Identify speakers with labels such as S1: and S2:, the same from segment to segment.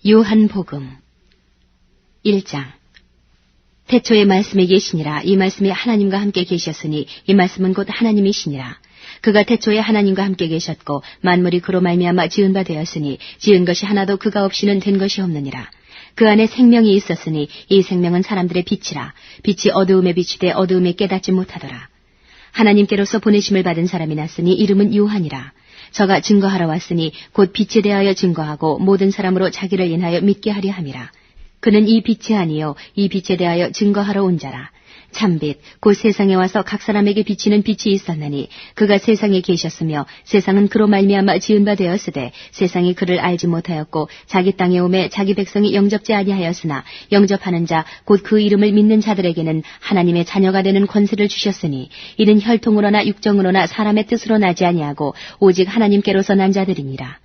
S1: 요한복음 1장. 태초에 말씀이 계시니라. 이 말씀이 하나님과 함께 계셨으니 이 말씀은 곧 하나님이시니라. 그가 태초에 하나님과 함께 계셨고 만물이 그로 말미암아 지은 바 되었으니 지은 것이 하나도 그가 없이는 된 것이 없느니라. 그 안에 생명이 있었으니 이 생명은 사람들의 빛이라. 빛이 어두움에 비추되 어두움에 깨닫지 못하더라. 하나님께로서 보내심을 받은 사람이 났으니 이름은 요한이라. 저가 증거하러 왔으니 곧 빛에 대하여 증거하고 모든 사람으로 자기를 인하여 믿게 하려 함이라. 그는 이 빛이 아니요 이 빛에 대하여 증거하러 온 자라. 참빛 곧 세상에 와서 각 사람에게 비치는 빛이 있었나니 그가 세상에 계셨으며 세상은 그로 말미암아 지은 바 되었으되 세상이 그를 알지 못하였고 자기 땅에 오매 자기 백성이 영접지 아니하였으나 영접하는 자 곧 그 이름을 믿는 자들에게는 하나님의 자녀가 되는 권세를 주셨으니 이는 혈통으로나 육정으로나 사람의 뜻으로 나지 아니하고 오직 하나님께로서 난 자들이니라.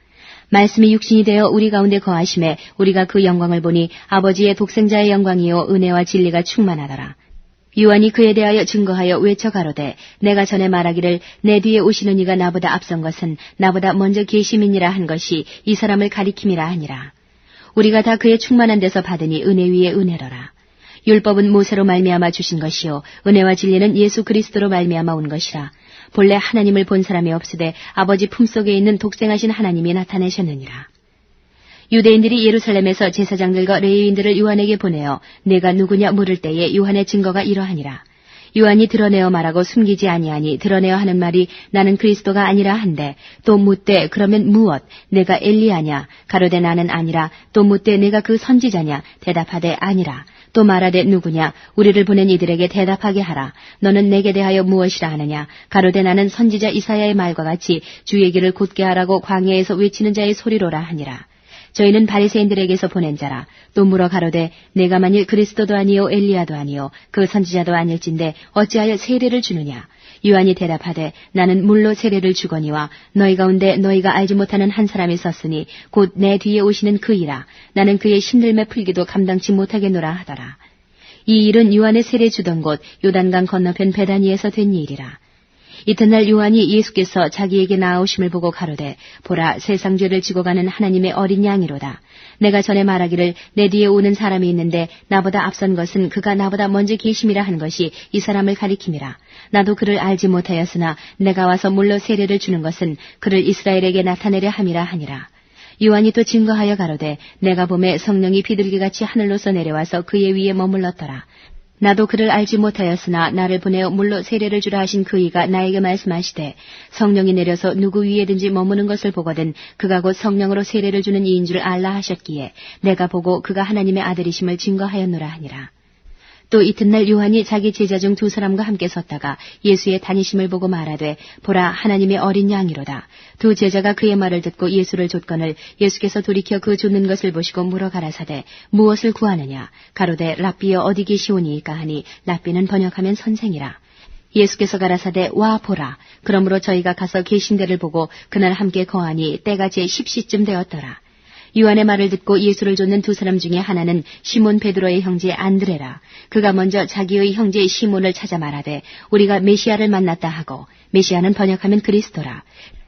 S1: 말씀이 육신이 되어 우리 가운데 거하심에 우리가 그 영광을 보니 아버지의 독생자의 영광이요 은혜와 진리가 충만하더라. 요한이 그에 대하여 증거하여 외쳐 가로되 내가 전에 말하기를 내 뒤에 오시는 이가 나보다 앞선 것은 나보다 먼저 계심이니라 한 것이 이 사람을 가리킴이라 하니라. 우리가 다 그의 충만한 데서 받으니 은혜 위에 은혜로라. 율법은 모세로 말미암아 주신 것이요 은혜와 진리는 예수 그리스도로 말미암아 온 것이라. 본래 하나님을 본 사람이 없으되 아버지 품속에 있는 독생하신 하나님이 나타내셨느니라. 유대인들이 예루살렘에서 제사장들과 레위인들을 요한에게 보내어 내가 누구냐 물을 때에 요한의 증거가 이러하니라. 요한이 드러내어 말하고 숨기지 아니하니 드러내어 하는 말이 나는 그리스도가 아니라 한데 또 묻되 그러면 무엇 내가 엘리야냐 가로되 나는 아니라 또 묻되 내가 그 선지자냐 대답하되 아니라 또 말하되 누구냐 우리를 보낸 이들에게 대답하게 하라. 너는 내게 대하여 무엇이라 하느냐 가로되 나는 선지자 이사야의 말과 같이 주의 길을 곧게 하라고 광야에서 외치는 자의 소리로라 하니라. 저희는 바리새인들에게서 보낸 자라. 또 물어 가로되 내가 만일 그리스도도 아니요 엘리야도 아니요 그 선지자도 아닐진데 어찌하여 세례를 주느냐. 요한이 대답하되 나는 물로 세례를 주거니와 너희 가운데 너희가 알지 못하는 한 사람이 섰으니 곧 내 뒤에 오시는 그이라. 나는 그의 신들매 풀기도 감당치 못하겠노라 하더라. 이 일은 요한의 세례 주던 곳 요단강 건너편 베다니에서 된 일이라. 이튿날 요한이 예수께서 자기에게 나아오심을 보고 가로되 보라 세상 죄를 지고 가는 하나님의 어린 양이로다. 내가 전에 말하기를 내 뒤에 오는 사람이 있는데 나보다 앞선 것은 그가 나보다 먼저 계심이라 한 것이 이 사람을 가리킴이라. 나도 그를 알지 못하였으나 내가 와서 물로 세례를 주는 것은 그를 이스라엘에게 나타내려 함이라 하니라. 요한이 또 증거하여 가로되 내가 보매 성령이 비둘기같이 하늘로서 내려와서 그의 위에 머물렀더라. 나도 그를 알지 못하였으나 나를 보내어 물로 세례를 주라 하신 그이가 나에게 말씀하시되 성령이 내려서 누구 위에든지 머무는 것을 보거든 그가 곧 성령으로 세례를 주는 이인 줄 알라 하셨기에 내가 보고 그가 하나님의 아들이심을 증거하였노라 하니라. 또 이튿날 요한이 자기 제자 중 두 사람과 함께 섰다가 예수의 다니심을 보고 말하되 보라 하나님의 어린 양이로다. 두 제자가 그의 말을 듣고 예수를 좇거늘 예수께서 돌이켜 그 좇는 것을 보시고 물어 가라사대 무엇을 구하느냐. 가로되 랍비여 어디 계시오니이까 하니 랍비는 번역하면 선생이라. 예수께서 가라사대 와 보라. 그러므로 저희가 가서 계신 데를 보고 그날 함께 거하니 때가 제 10시쯤 되었더라. 요한의 말을 듣고 예수를 좇는 두 사람 중에 하나는 시몬 베드로의 형제 안드레라. 그가 먼저 자기의 형제 시몬을 찾아 말하되 우리가 메시아를 만났다 하고 메시아는 번역하면 그리스도라.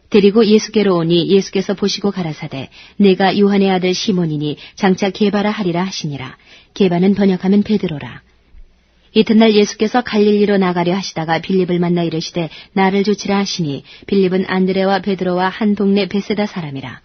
S1: 데리고 예수께로 오니 예수께서 보시고 가라사대 내가 요한의 아들 시몬이니 장차 게바라 하리라 하시니라. 게바는 번역하면 베드로라. 이튿날 예수께서 갈릴리로 나가려 하시다가 빌립을 만나 이르시되 나를 좇으라 하시니 빌립은 안드레와 베드로와 한 동네 베세다 사람이라.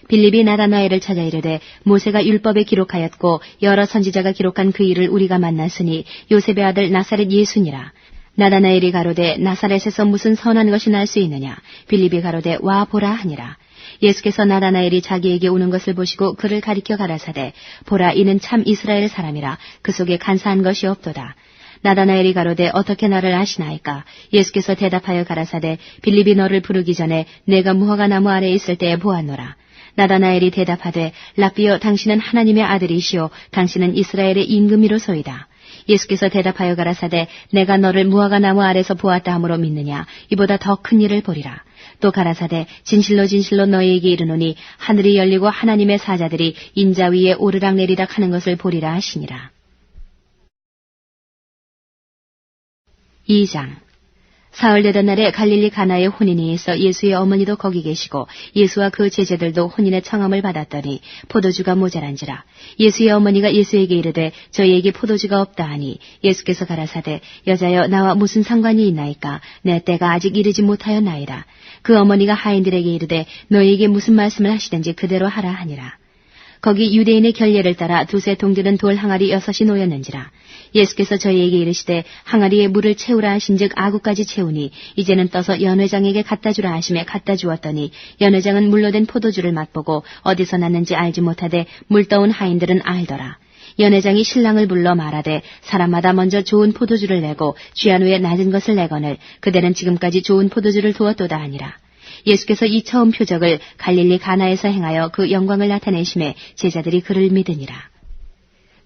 S1: 빌립이 나다나엘을 찾아 이르되 모세가 율법에 기록하였고 여러 선지자가 기록한 그 일을 우리가 만났으니 요셉의 아들 나사렛 예수니라. 나다나엘이 가로되 나사렛에서 무슨 선한 것이 날 수 있느냐. 빌립이 가로되 와 보라 하니라. 예수께서 나다나엘이 자기에게 오는 것을 보시고 그를 가리켜 가라사대 보라 이는 참 이스라엘 사람이라. 그 속에 간사한 것이 없도다. 나다나엘이 가로되 어떻게 나를 아시나이까. 예수께서 대답하여 가라사대 빌립이 너를 부르기 전에 내가 무화과 나무 아래에 있을 때에 보았노라. 나다나엘이 대답하되 랍비여 당신은 하나님의 아들이시오 당신은 이스라엘의 임금이로소이다. 예수께서 대답하여 가라사대 내가 너를 무화과 나무 아래서 보았다 함으로 믿느냐. 이보다 더 큰 일을 보리라. 또 가라사대 진실로 진실로 너희에게 이르노니 하늘이 열리고 하나님의 사자들이 인자 위에 오르락내리락 하는 것을 보리라 하시니라. 2장. 사흘 되던 날에 갈릴리 가나에 혼인이 있어 예수의 어머니도 거기 계시고 예수와 그 제자들도 혼인의 청함을 받았더니 포도주가 모자란지라. 예수의 어머니가 예수에게 이르되 저희에게 포도주가 없다 하니 예수께서 가라사대 여자여 나와 무슨 상관이 있나이까 내 때가 아직 이르지 못하였나이다. 그 어머니가 하인들에게 이르되 너희에게 무슨 말씀을 하시든지 그대로 하라 하니라. 거기 유대인의 결례를 따라 두세 동들은 돌 항아리 6이 놓였는지라. 예수께서 저희에게 이르시되 항아리에 물을 채우라 하신즉 아구까지 채우니 이제는 떠서 연회장에게 갖다 주라 하시매 갖다 주었더니 연회장은 물로 된 포도주를 맛보고 어디서 났는지 알지 못하되 물 떠온 하인들은 알더라. 연회장이 신랑을 불러 말하되 사람마다 먼저 좋은 포도주를 내고 취한 후에 낮은 것을 내거늘 그대는 지금까지 좋은 포도주를 두었도다 하니라. 예수께서 이 처음 표적을 갈릴리 가나에서 행하여 그 영광을 나타내심에 제자들이 그를 믿으니라.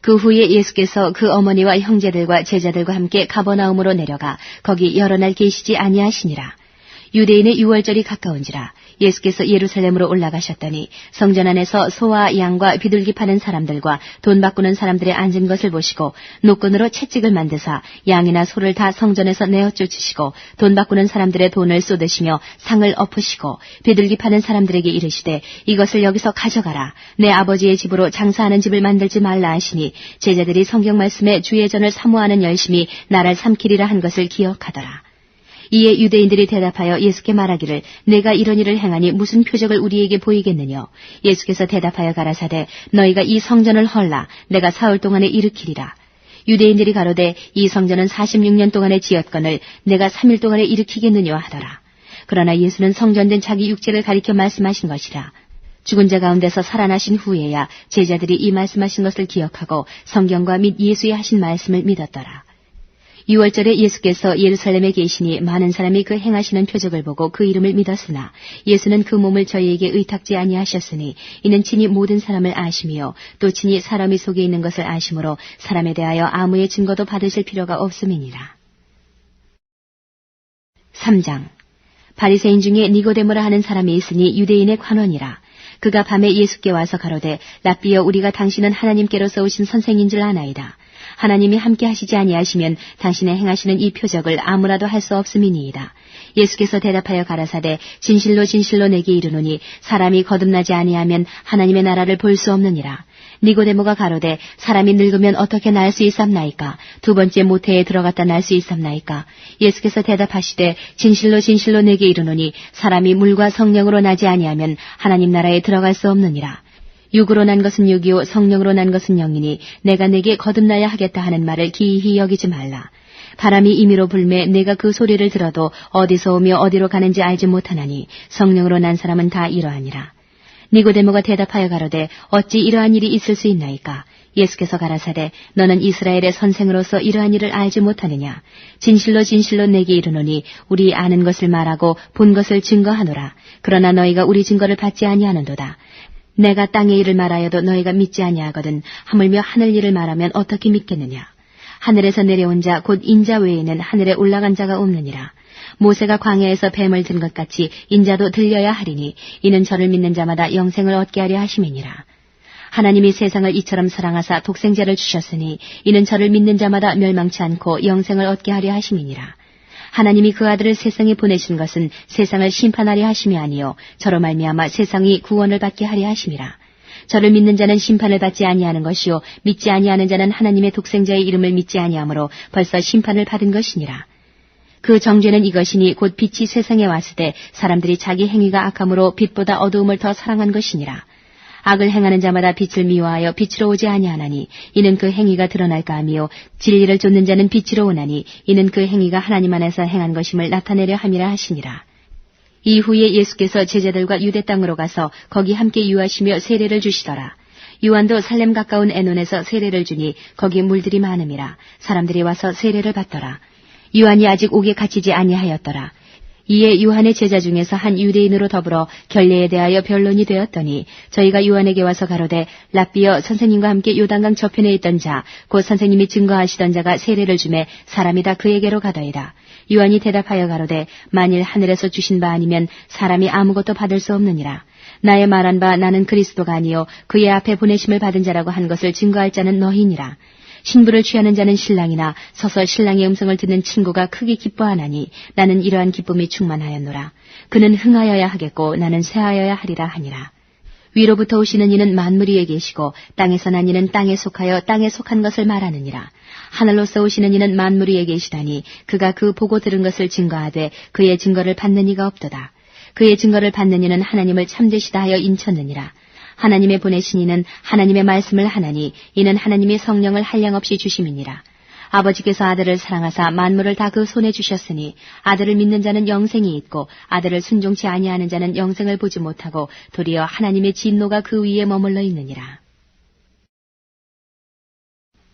S1: 그 후에 예수께서 그 어머니와 형제들과 제자들과 함께 가버나움으로 내려가 거기 여러 날 계시지 아니하시니라. 유대인의 유월절이 가까운지라. 예수께서 예루살렘으로 올라가셨더니 성전 안에서 소와 양과 비둘기 파는 사람들과 돈 바꾸는 사람들의 앉은 것을 보시고 노끈으로 채찍을 만드사 양이나 소를 다 성전에서 내어 쫓으시고 돈 바꾸는 사람들의 돈을 쏟으시며 상을 엎으시고 비둘기 파는 사람들에게 이르시되 이것을 여기서 가져가라. 내 아버지의 집으로 장사하는 집을 만들지 말라 하시니 제자들이 성경 말씀에 주의 전을 사모하는 열심히 나를 삼키리라 한 것을 기억하더라. 이에 유대인들이 대답하여 예수께 말하기를 내가 이런 일을 행하니 무슨 표적을 우리에게 보이겠느냐. 예수께서 대답하여 가라사대 너희가 이 성전을 헐라 내가 사흘 동안에 일으키리라. 유대인들이 가로되 이 성전은 46년 동안에 지었거늘 내가 3일 동안에 일으키겠느냐 하더라. 그러나 예수는 성전된 자기 육체를 가리켜 말씀하신 것이라. 죽은 자 가운데서 살아나신 후에야 제자들이 이 말씀하신 것을 기억하고 성경과 및 예수의 하신 말씀을 믿었더라. 6월절에 예수께서 예루살렘에 계시니 많은 사람이 그 행하시는 표적을 보고 그 이름을 믿었으나 예수는 그 몸을 저희에게 의탁지 아니하셨으니 이는 친히 모든 사람을 아심이요 또 친히 사람이 속에 있는 것을 아심으로 사람에 대하여 아무의 증거도 받으실 필요가 없음이니라. 3장 바리새인 중에 니고데모라 하는 사람이 있으니 유대인의 관원이라. 그가 밤에 예수께 와서 가로되 랍비여 우리가 당신은 하나님께로서 오신 선생인 줄 아나이다. 하나님이 함께 하시지 아니하시면 당신의 행하시는 이 표적을 아무라도 할 수 없음이니이다. 예수께서 대답하여 가라사대 진실로 진실로 내게 이르노니 사람이 거듭나지 아니하면 하나님의 나라를 볼 수 없느니라. 니고데모가 가로되 사람이 늙으면 어떻게 날 수 있삼나이까? 두 번째 모태에 들어갔다 날 수 있삼나이까? 예수께서 대답하시되 진실로 진실로 내게 이르노니 사람이 물과 성령으로 나지 아니하면 하나님 나라에 들어갈 수 없느니라. 육으로 난 것은 육이요 성령으로 난 것은 영이니 내가 내게 거듭나야 하겠다 하는 말을 기이히 여기지 말라. 바람이 임의로 불매 내가 그 소리를 들어도 어디서 오며 어디로 가는지 알지 못하나니 성령으로 난 사람은 다 이러하니라. 니고데모가 대답하여 가로되 어찌 이러한 일이 있을 수 있나이까? 예수께서 가라사대 너는 이스라엘의 선생으로서 이러한 일을 알지 못하느냐? 진실로 진실로 내게 이르노니 우리 아는 것을 말하고 본 것을 증거하노라. 그러나 너희가 우리 증거를 받지 아니하는도다. 내가 땅의 일을 말하여도 너희가 믿지 아니하거든 하물며 하늘 일을 말하면 어떻게 믿겠느냐. 하늘에서 내려온 자 곧 인자 외에는 하늘에 올라간 자가 없느니라. 모세가 광야에서 뱀을 든 것 같이 인자도 들려야 하리니 이는 저를 믿는 자마다 영생을 얻게 하려 하심이니라. 하나님이 세상을 이처럼 사랑하사 독생자를 주셨으니 이는 저를 믿는 자마다 멸망치 않고 영생을 얻게 하려 하심이니라. 하나님이 그 아들을 세상에 보내신 것은 세상을 심판하려 하심이 아니요 저로 말미암아 세상이 구원을 받게 하려 하심이라. 저를 믿는 자는 심판을 받지 아니하는 것이요 믿지 아니하는 자는 하나님의 독생자의 이름을 믿지 아니하므로 벌써 심판을 받은 것이니라. 그 정죄는 이것이니 곧 빛이 세상에 왔을 때 사람들이 자기 행위가 악함으로 빛보다 어두움을 더 사랑한 것이니라. 악을 행하는 자마다 빛을 미워하여 빛으로 오지 아니하나니 이는 그 행위가 드러날까 하미요 진리를 좇는 자는 빛으로 오나니 이는 그 행위가 하나님 안에서 행한 것임을 나타내려 함이라 하시니라. 이후에 예수께서 제자들과 유대 땅으로 가서 거기 함께 유하시며 세례를 주시더라. 요한도 살렘 가까운 에논에서 세례를 주니 거기 물들이 많음이라. 사람들이 와서 세례를 받더라. 요한이 아직 옥에 갇히지 아니하였더라. 이에 요한의 제자 중에서 한 유대인으로 더불어 결례에 대하여 변론이 되었더니 저희가 요한에게 와서 가로되 랍비여 선생님과 함께 요단강 저편에 있던 자 곧 선생님이 증거하시던 자가 세례를 주매 사람이 다 그에게로 가더이다. 요한이 대답하여 가로되 만일 하늘에서 주신 바 아니면 사람이 아무것도 받을 수 없느니라. 나의 말한 바 나는 그리스도가 아니요 그의 앞에 보내심을 받은 자라고 한 것을 증거할 자는 너희니라. 신부를 취하는 자는 신랑이나 서서 신랑의 음성을 듣는 친구가 크게 기뻐하나니 나는 이러한 기쁨이 충만하였노라. 그는 흥하여야 하겠고 나는 쇠하여야 하리라 하니라. 위로부터 오시는 이는 만물 위에 계시고 땅에서 난 이는 땅에 속하여 땅에 속한 것을 말하느니라. 하늘로서 오시는 이는 만물 위에 계시다니 그가 그 보고 들은 것을 증거하되 그의 증거를 받는 이가 없도다. 그의 증거를 받는 이는 하나님을 참되시다 하여 인쳤느니라. 하나님의 보내신 이는 하나님의 말씀을 하나니 이는 하나님이 성령을 한량없이 주심이니라. 아버지께서 아들을 사랑하사 만물을 다 그 손에 주셨으니 아들을 믿는 자는 영생이 있고 아들을 순종치 아니하는 자는 영생을 보지 못하고 도리어 하나님의 진노가 그 위에 머물러 있느니라.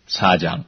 S2: 4장.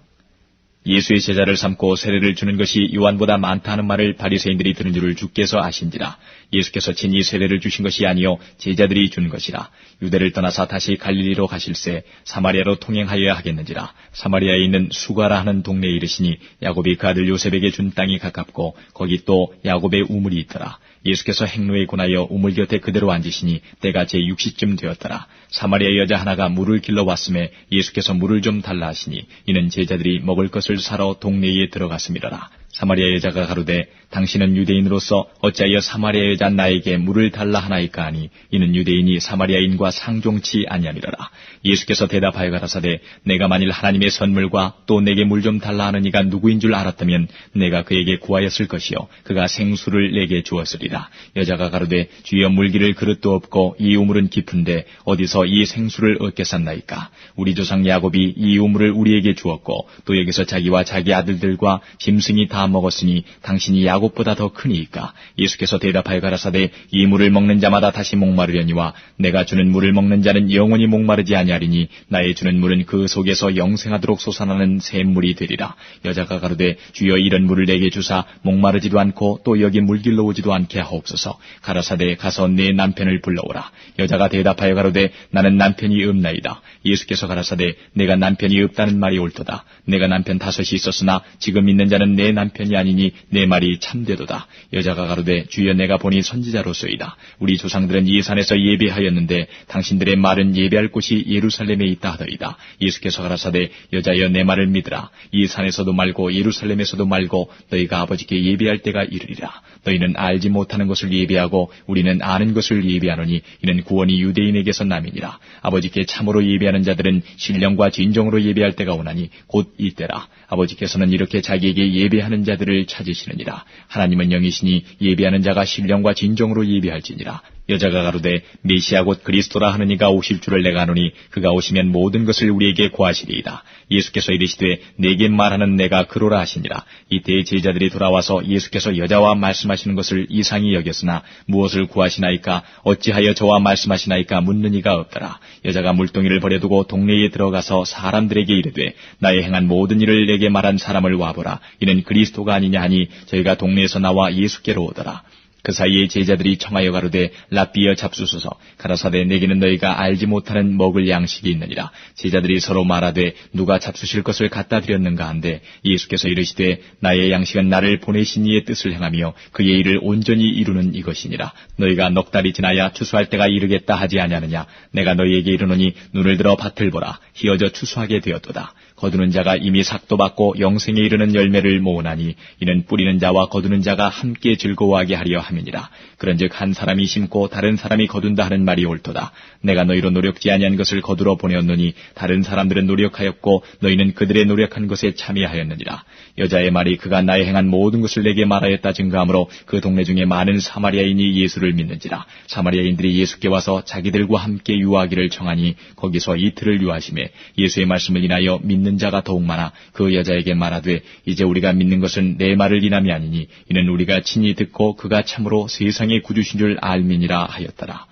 S2: 예수의 제자를 삼고 세례를 주는 것이 요한보다 많다 하는 말을 바리새인들이 들은 줄을 주께서 아신지라. 예수께서 친히 세례를 주신 것이 아니요 제자들이 준 것이라. 유대를 떠나사 다시 갈릴리로 가실새 사마리아로 통행하여야 하겠는지라. 사마리아에 있는 수가라 하는 동네에 이르시니 야곱이 그 아들 요셉에게 준 땅이 가깝고 거기 또 야곱의 우물이 있더라. 예수께서 행로에 권하여 우물 곁에 그대로 앉으시니 때가 제6시쯤 되었더라. 사마리아 여자 하나가 물을 길러 왔음에 예수께서 물을 좀 달라 하시니 이는 제자들이 먹을 것을 사러 동네에 들어갔음이라라. 사마리아 여자가 가로되 당신은 유대인으로서 어찌하여 사마리아 여자 나에게 물을 달라 하나이까 하니 이는 유대인이 사마리아인과 상종치 아니함이라라. 예수께서 대답하여 가라사대 내가 만일 하나님의 선물과 또 내게 물 좀 달라 하는 이가 누구인 줄 알았다면 내가 그에게 구하였을 것이요 그가 생수를 내게 주었으리라. 여자가 가로되 주여 물기를 그릇도 없고 이 우물은 깊은데 어디서 이 생수를 얻겠사나이까. 우리 조상 야곱이 이 우물을 우리에게 주었고 또 여기서 자기와 자기 아들들과 짐승이 다 먹었으니 당신이 야곱보다 더 크니이까. 예수께서 대답하여 가라사대 이 물을 먹는 자마다 다시 목마르려니와 내가 주는 물을 먹는 자는 영원히 목마르지 아니하리니 나의 주는 물은 그 속에서 영생하도록 솟아나는 샘물이 되리라. 여자가 가로되 주여 이런 물을 내게 주사 목마르지도 않고 또 여기 물길로 오지도 않게 하옵소서. 가라사대 가서 내 남편을 불러오라. 여자가 대답하여 가로되 나는 남편이 없나이다. 예수께서 가라사대 내가 남편이 없다는 말이 옳도다. 내가 남편 5이 있었으나 지금 있는 자는 내 남편이 아니니 내 말이 참되도다. 여자가 가로되 주여 내가 보니 선지자로소이다. 우리 조상들은 이 산에서 예배하였는데 당신들의 말은 예배할 곳이 예루살렘에 있다 하더이다. 예수께서 가라사대 여자여 내 말을 믿으라. 이 산에서도 말고 예루살렘에서도 말고 너희가 아버지께 예배할 때가 이르리라. 너희는 알지 못하는 것을 예배하고 우리는 아는 것을 예배하노니 이는 구원이 유대인에게서 남이니라. 아버지께 참으로 예배하는 자들은 신령과 진정으로 예배할 때가 오나니 곧 이때라. 아버지께서는 이렇게 자기에게 예배하는 자들을 찾으시느니라. 하나님은 영이시니 예배하는 자가 신령과 진정으로 예배할지니라. 여자가 가로되 메시아 곧 그리스도라 하는 이가 오실 줄을 내가 아노니 그가 오시면 모든 것을 우리에게 구하시리이다. 예수께서 이르시되 내게 말하는 내가 그로라 하시니라. 이때 제자들이 돌아와서 예수께서 여자와 말씀하시는 것을 이상히 여겼으나 무엇을 구하시나이까 어찌하여 저와 말씀하시나이까 묻는 이가 없더라. 여자가 물동이를 버려두고 동네에 들어가서 사람들에게 이르되 나의 행한 모든 일을 내게 말한 사람을 와보라. 이는 그리스도가 아니냐 하니 저희가 동네에서 나와 예수께로 오더라. 그 사이에 제자들이 청하여 가로되 랍비여 잡수소서. 가라사대 내게는 너희가 알지 못하는 먹을 양식이 있느니라. 제자들이 서로 말하되 누가 잡수실 것을 갖다 드렸는가 한데 예수께서 이르시되 나의 양식은 나를 보내신 이의 뜻을 행하며 그의 일을 온전히 이루는 이것이니라. 너희가 넉 달이 지나야 추수할 때가 이르겠다 하지 아니하느냐. 내가 너희에게 이르노니 눈을 들어 밭을 보라. 희어져 추수하게 되었도다. 거두는 자가 이미 삭도 받고 영생에 이르는 열매를 모으나니 이는 뿌리는 자와 거두는 자가 함께 즐거워하게 하려 함이니라. 그런즉 한 사람이 심고 다른 사람이 거둔다 하는 말이 옳도다. 내가 너희로 노력지 아니한 것을 거두러 보내었노니 다른 사람들은 노력하였고 너희는 그들의 노력한 것에 참여하였느니라. 여자의 말이 그가 나의 행한 모든 것을 내게 말하였다 증거하므로 그 동네 중에 많은 사마리아인이 예수를 믿는지라. 사마리아인들이 예수께 와서 자기들과 함께 유하기를 청하니 거기서 이틀을 유하심에 예수의 말씀을 인하여 믿는 자가 더욱 많아 그 여자에게 말하되 이제 우리가 믿는 것은 내 말을 인함이 아니니 이는 우리가 친히 듣고 그가 참으로 세상의 구주신 줄 알미니라 하였더라.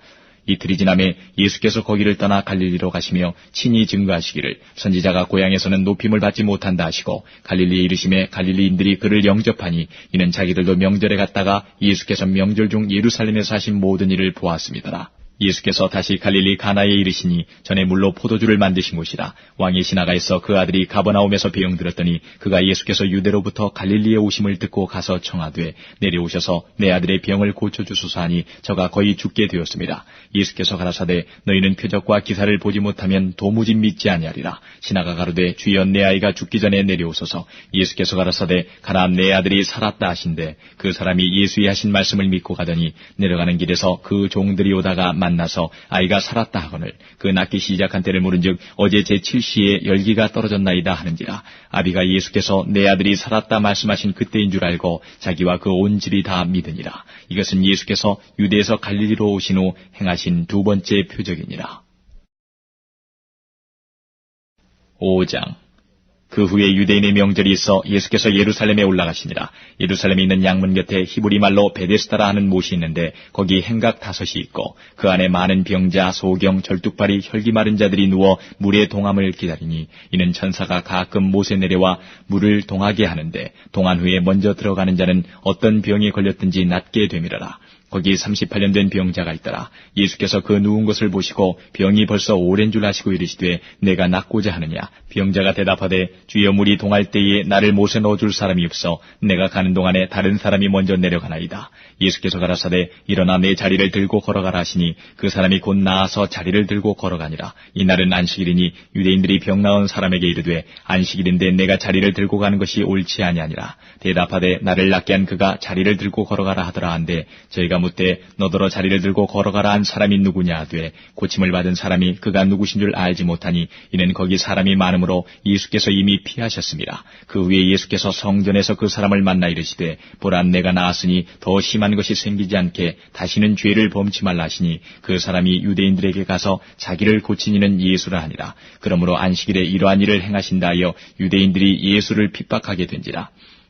S2: 이틀이 지남에 예수께서 거기를 떠나 갈릴리로 가시며 친히 증거하시기를 선지자가 고향에서는 높임을 받지 못한다 하시고 갈릴리에 이르심에 갈릴리인들이 그를 영접하니 이는 자기들도 명절에 갔다가 예수께서 명절 중 예루살렘에서 하신 모든 일을 보았음이더라. 예수께서 다시 갈릴리 가나에 이르시니 전에 물로 포도주를 만드신 곳이라. 왕이 시나가에서 그 아들이 가버나움에서 병들었더니 그가 예수께서 유대로부터 갈릴리에 오심을 듣고 가서 청하되 내려오셔서 내 아들의 병을 고쳐주소서 하니 저가 거의 죽게 되었습니다. 예수께서 가라사대 너희는 표적과 기사를 보지 못하면 도무지 믿지 아니하리라. 시나가 가로되 주여 내 아이가 죽기 전에 내려오소서. 예수께서 가라사대 가라 내 아들이 살았다 하신대 그 사람이 예수의 하신 말씀을 믿고 가더니 내려가는 길에서 그 종들이 오다가 만나서 아이가 살았다 하거늘 그 낳기 시작한 때를 물은즉 어제 제7시에 열기가 떨어졌나이다 하는지라. 아비가 예수께서 내 아들이 살았다 말씀하신 그때인 줄 알고 자기와 그 온 집이 다 믿으니라. 이것은 예수께서 유대에서 갈릴리로 오신 후 행하신 두 번째 표적이니라. 5장. 그 후에 유대인의 명절이 있어 예수께서 예루살렘에 올라가시니라. 예루살렘에 있는 양문 곁에 히브리 말로 베데스다라 하는 못이 있는데 거기 행각 5이 있고 그 안에 많은 병자, 소경, 절뚝발이 혈기 마른 자들이 누워 물의 동함을 기다리니 이는 천사가 가끔 못에 내려와 물을 동하게 하는데 동한 후에 먼저 들어가는 자는 어떤 병에 걸렸든지 낫게 되미러라. 거기 38년 된 병자가 있더라. 예수께서 그 누운 것을 보시고 병이 벌써 오랜 줄 아시고 이르시되 내가 낫고자 하느냐. 병자가 대답하되 주여 물이 동할 때에 나를 못에 넣어줄 사람이 없어 내가 가는 동안에 다른 사람이 먼저 내려가나이다. 예수께서 가라사대 일어나 내 자리를 들고 걸어가라 하시니 그 사람이 곧 나아서 자리를 들고 걸어가니라. 이날은 안식일이니 유대인들이 병 나은 사람에게 이르되 안식일인데 내가 자리를 들고 가는 것이 옳지 아니하니라. 대답하되 나를 낫게 한 그가 자리를 들고 걸어가라 하더라 한데 저희가 묻되 너더러 자리를 들고 걸어가라 한 사람이 누구냐 하되 고침을 받은 사람이 그가 누구신 줄 알지 못하니 이는 거기 사람이 많으므로 예수께서 이미 피하셨습니다. 그 후에 예수께서 성전에서 그 사람을 만나 이르시되 보라 내가 나았으니 더 심한 것이 생기지 않게 다시는 죄를 범치 말라 하시니 그 사람이 유대인들에게 가서 자기를 고친 이는 예수라 하니라. 그러므로 안식일에 이러한 일을 행하신다 하여 유대인들이 예수를 핍박하게 된지라.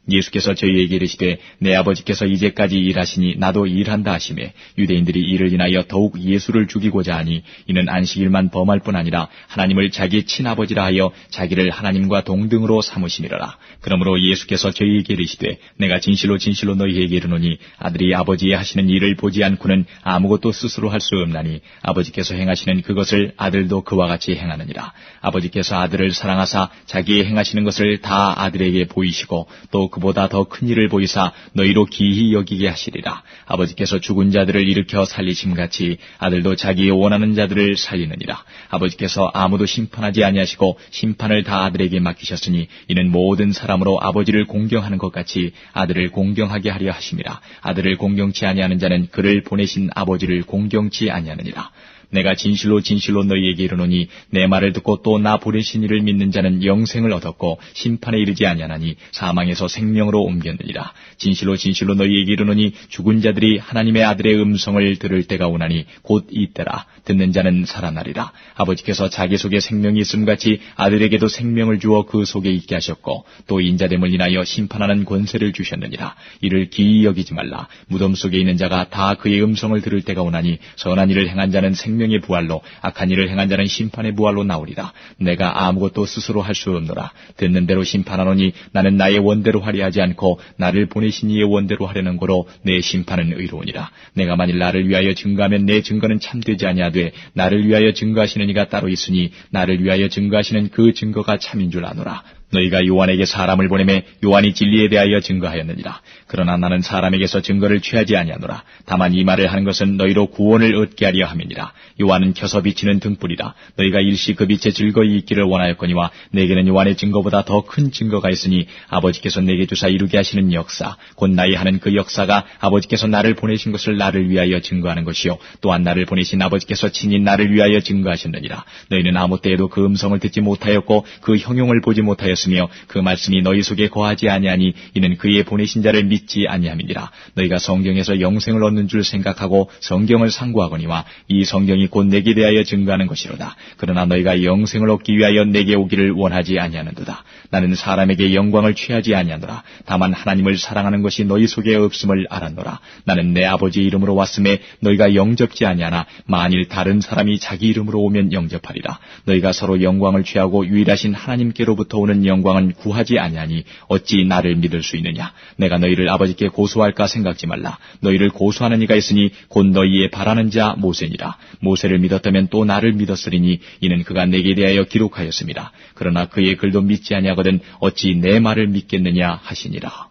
S2: 예수께서 저희에게 이르시되 내 아버지께서 이제까지 일하시니 나도 일한다 하시매 유대인들이 이를 인하여 더욱 예수를 죽이고자 하니 이는 안식일만 범할 뿐 아니라 하나님을 자기 친아버지라 하여 자기를 하나님과 동등으로 삼으시니라. 그러므로 예수께서 저희에게 이르시되 내가 진실로 진실로 너희에게 이르노니 아들이 아버지의 하시는 일을 보지 않고는 아무것도 스스로 할 수 없나니 아버지께서 행하시는 그것을 아들도 그와 같이 행하느니라. 아버지께서 아들을 사랑하사 자기의 행하시는 것을 다 아들에게 보이시고 또 그보다 더 큰 일을 보이사 너희로 기히 여기게 하시리라. 아버지께서 죽은 자들을 일으켜 살리심같이 아들도 자기의 원하는 자들을 살리느니라. 아버지께서 아무도 심판하지 아니하시고 심판을 다 아들에게 맡기셨으니 이는 모든 사람으로 아버지를 공경하는 것 같이 아들을 공경하게 하려 하심이라. 아들을 공경치 아니하는 자는 그를 보내신 아버지를 공경치 아니하느니라. 내가 진실로 진실로 너희에게 이르노니 내 말을 듣고 또 나 보내신 이를 믿는 자는 영생을 얻었고 심판에 이르지 아니하나니 사망에서 생명으로 옮겼느니라. 진실로 진실로 너희에게 이르노니 죽은 자들이 하나님의 아들의 음성을 들을 때가 오나니 곧 이때라. 듣는 자는 살아나리라. 아버지께서 자기 속에 생명이 있음같이 아들에게도 생명을 주어 그 속에 있게 하셨고 또 인자됨을 인하여 심판하는 권세를 주셨느니라. 이를 기이 여기지 말라. 무덤 속에 있는 자가 다 그의 음성을 들을 때가 오나니 선한 일을 행한 자는 생명의 부활로 악한 일을 행한 자는 심판의 부활로 나오리라. 내가 아무것도 스스로 할 수 없노라. 듣는 대로 심판하노니 나는 나의 원대로 하려 하지 않고 나를 보내신 이의 원대로 하려는 거로 내 심판은 의로우니라. 내가 만일 나를 위하여 증거하면 내 증거는 참되지 아니하되 나를 위하여 증거하시는 이가 따로 있으니 나를 위하여 증거하시는 그 증거가 참인 줄 아노라. 너희가 요한에게 사람을 보내매 요한이 진리에 대하여 증거하였느니라. 그러나 나는 사람에게서 증거를 취하지 아니하노라. 다만 이 말을 하는 것은 너희로 구원을 얻게 하려 함이니라. 요한은 켜서 비치는 등불이라. 너희가 일시 그 빛에 즐거이 있기를 원하였거니와 내게는 요한의 증거보다 더 큰 증거가 있으니 아버지께서 내게 주사 이루게 하시는 역사 곧 나의 하는 그 역사가 아버지께서 나를 보내신 것을 나를 위하여 증거하는 것이요 또한 나를 보내신 아버지께서 친히 나를 위하여 증거하셨느니라. 너희는 아무 때에도 그 음성을 듣지 못하였고 그 형용을 보지 못하였으며 그 말씀이 너희 속에 거하지 아니하니 이는 그의 보내신 자를 믿지 아니함이니라. 너희가 성경에서 영생을 얻는 줄 생각하고 성경을 상고하거니와 이 성경이 곧 내게 대하여 증거하는 것이로다. 그러나 너희가 영생을 얻기 위하여 내게 오기를 원하지 아니하는도다. 나는 사람에게 영광을 취하지 아니하노라. 다만 하나님을 사랑하는 것이 너희 속에 없음을 알았노라. 나는 내 아버지의 이름으로 왔음에 너희가 영접지 아니하나 만일 다른 사람이 자기 이름으로 오면 영접하리라. 너희가 서로 영광을 취하고 유일하신 하나님께로부터 오는 영광은 구하지 아니하니 어찌 나를 믿을 수 있느냐. 내가 너희를 아버지께 고소할까 생각지 말라. 너희를 고소하는 이가 있으니 곧 너희의 바라는 자 모세니라. 모세를 믿었다면 또 나를 믿었으리니 이는 그가 내게 대하여 기록하였습니다. 그러나 그의 글도 믿지 아니하거든 어찌 내 말을 믿겠느냐 하시니라.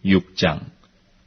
S2: 6장.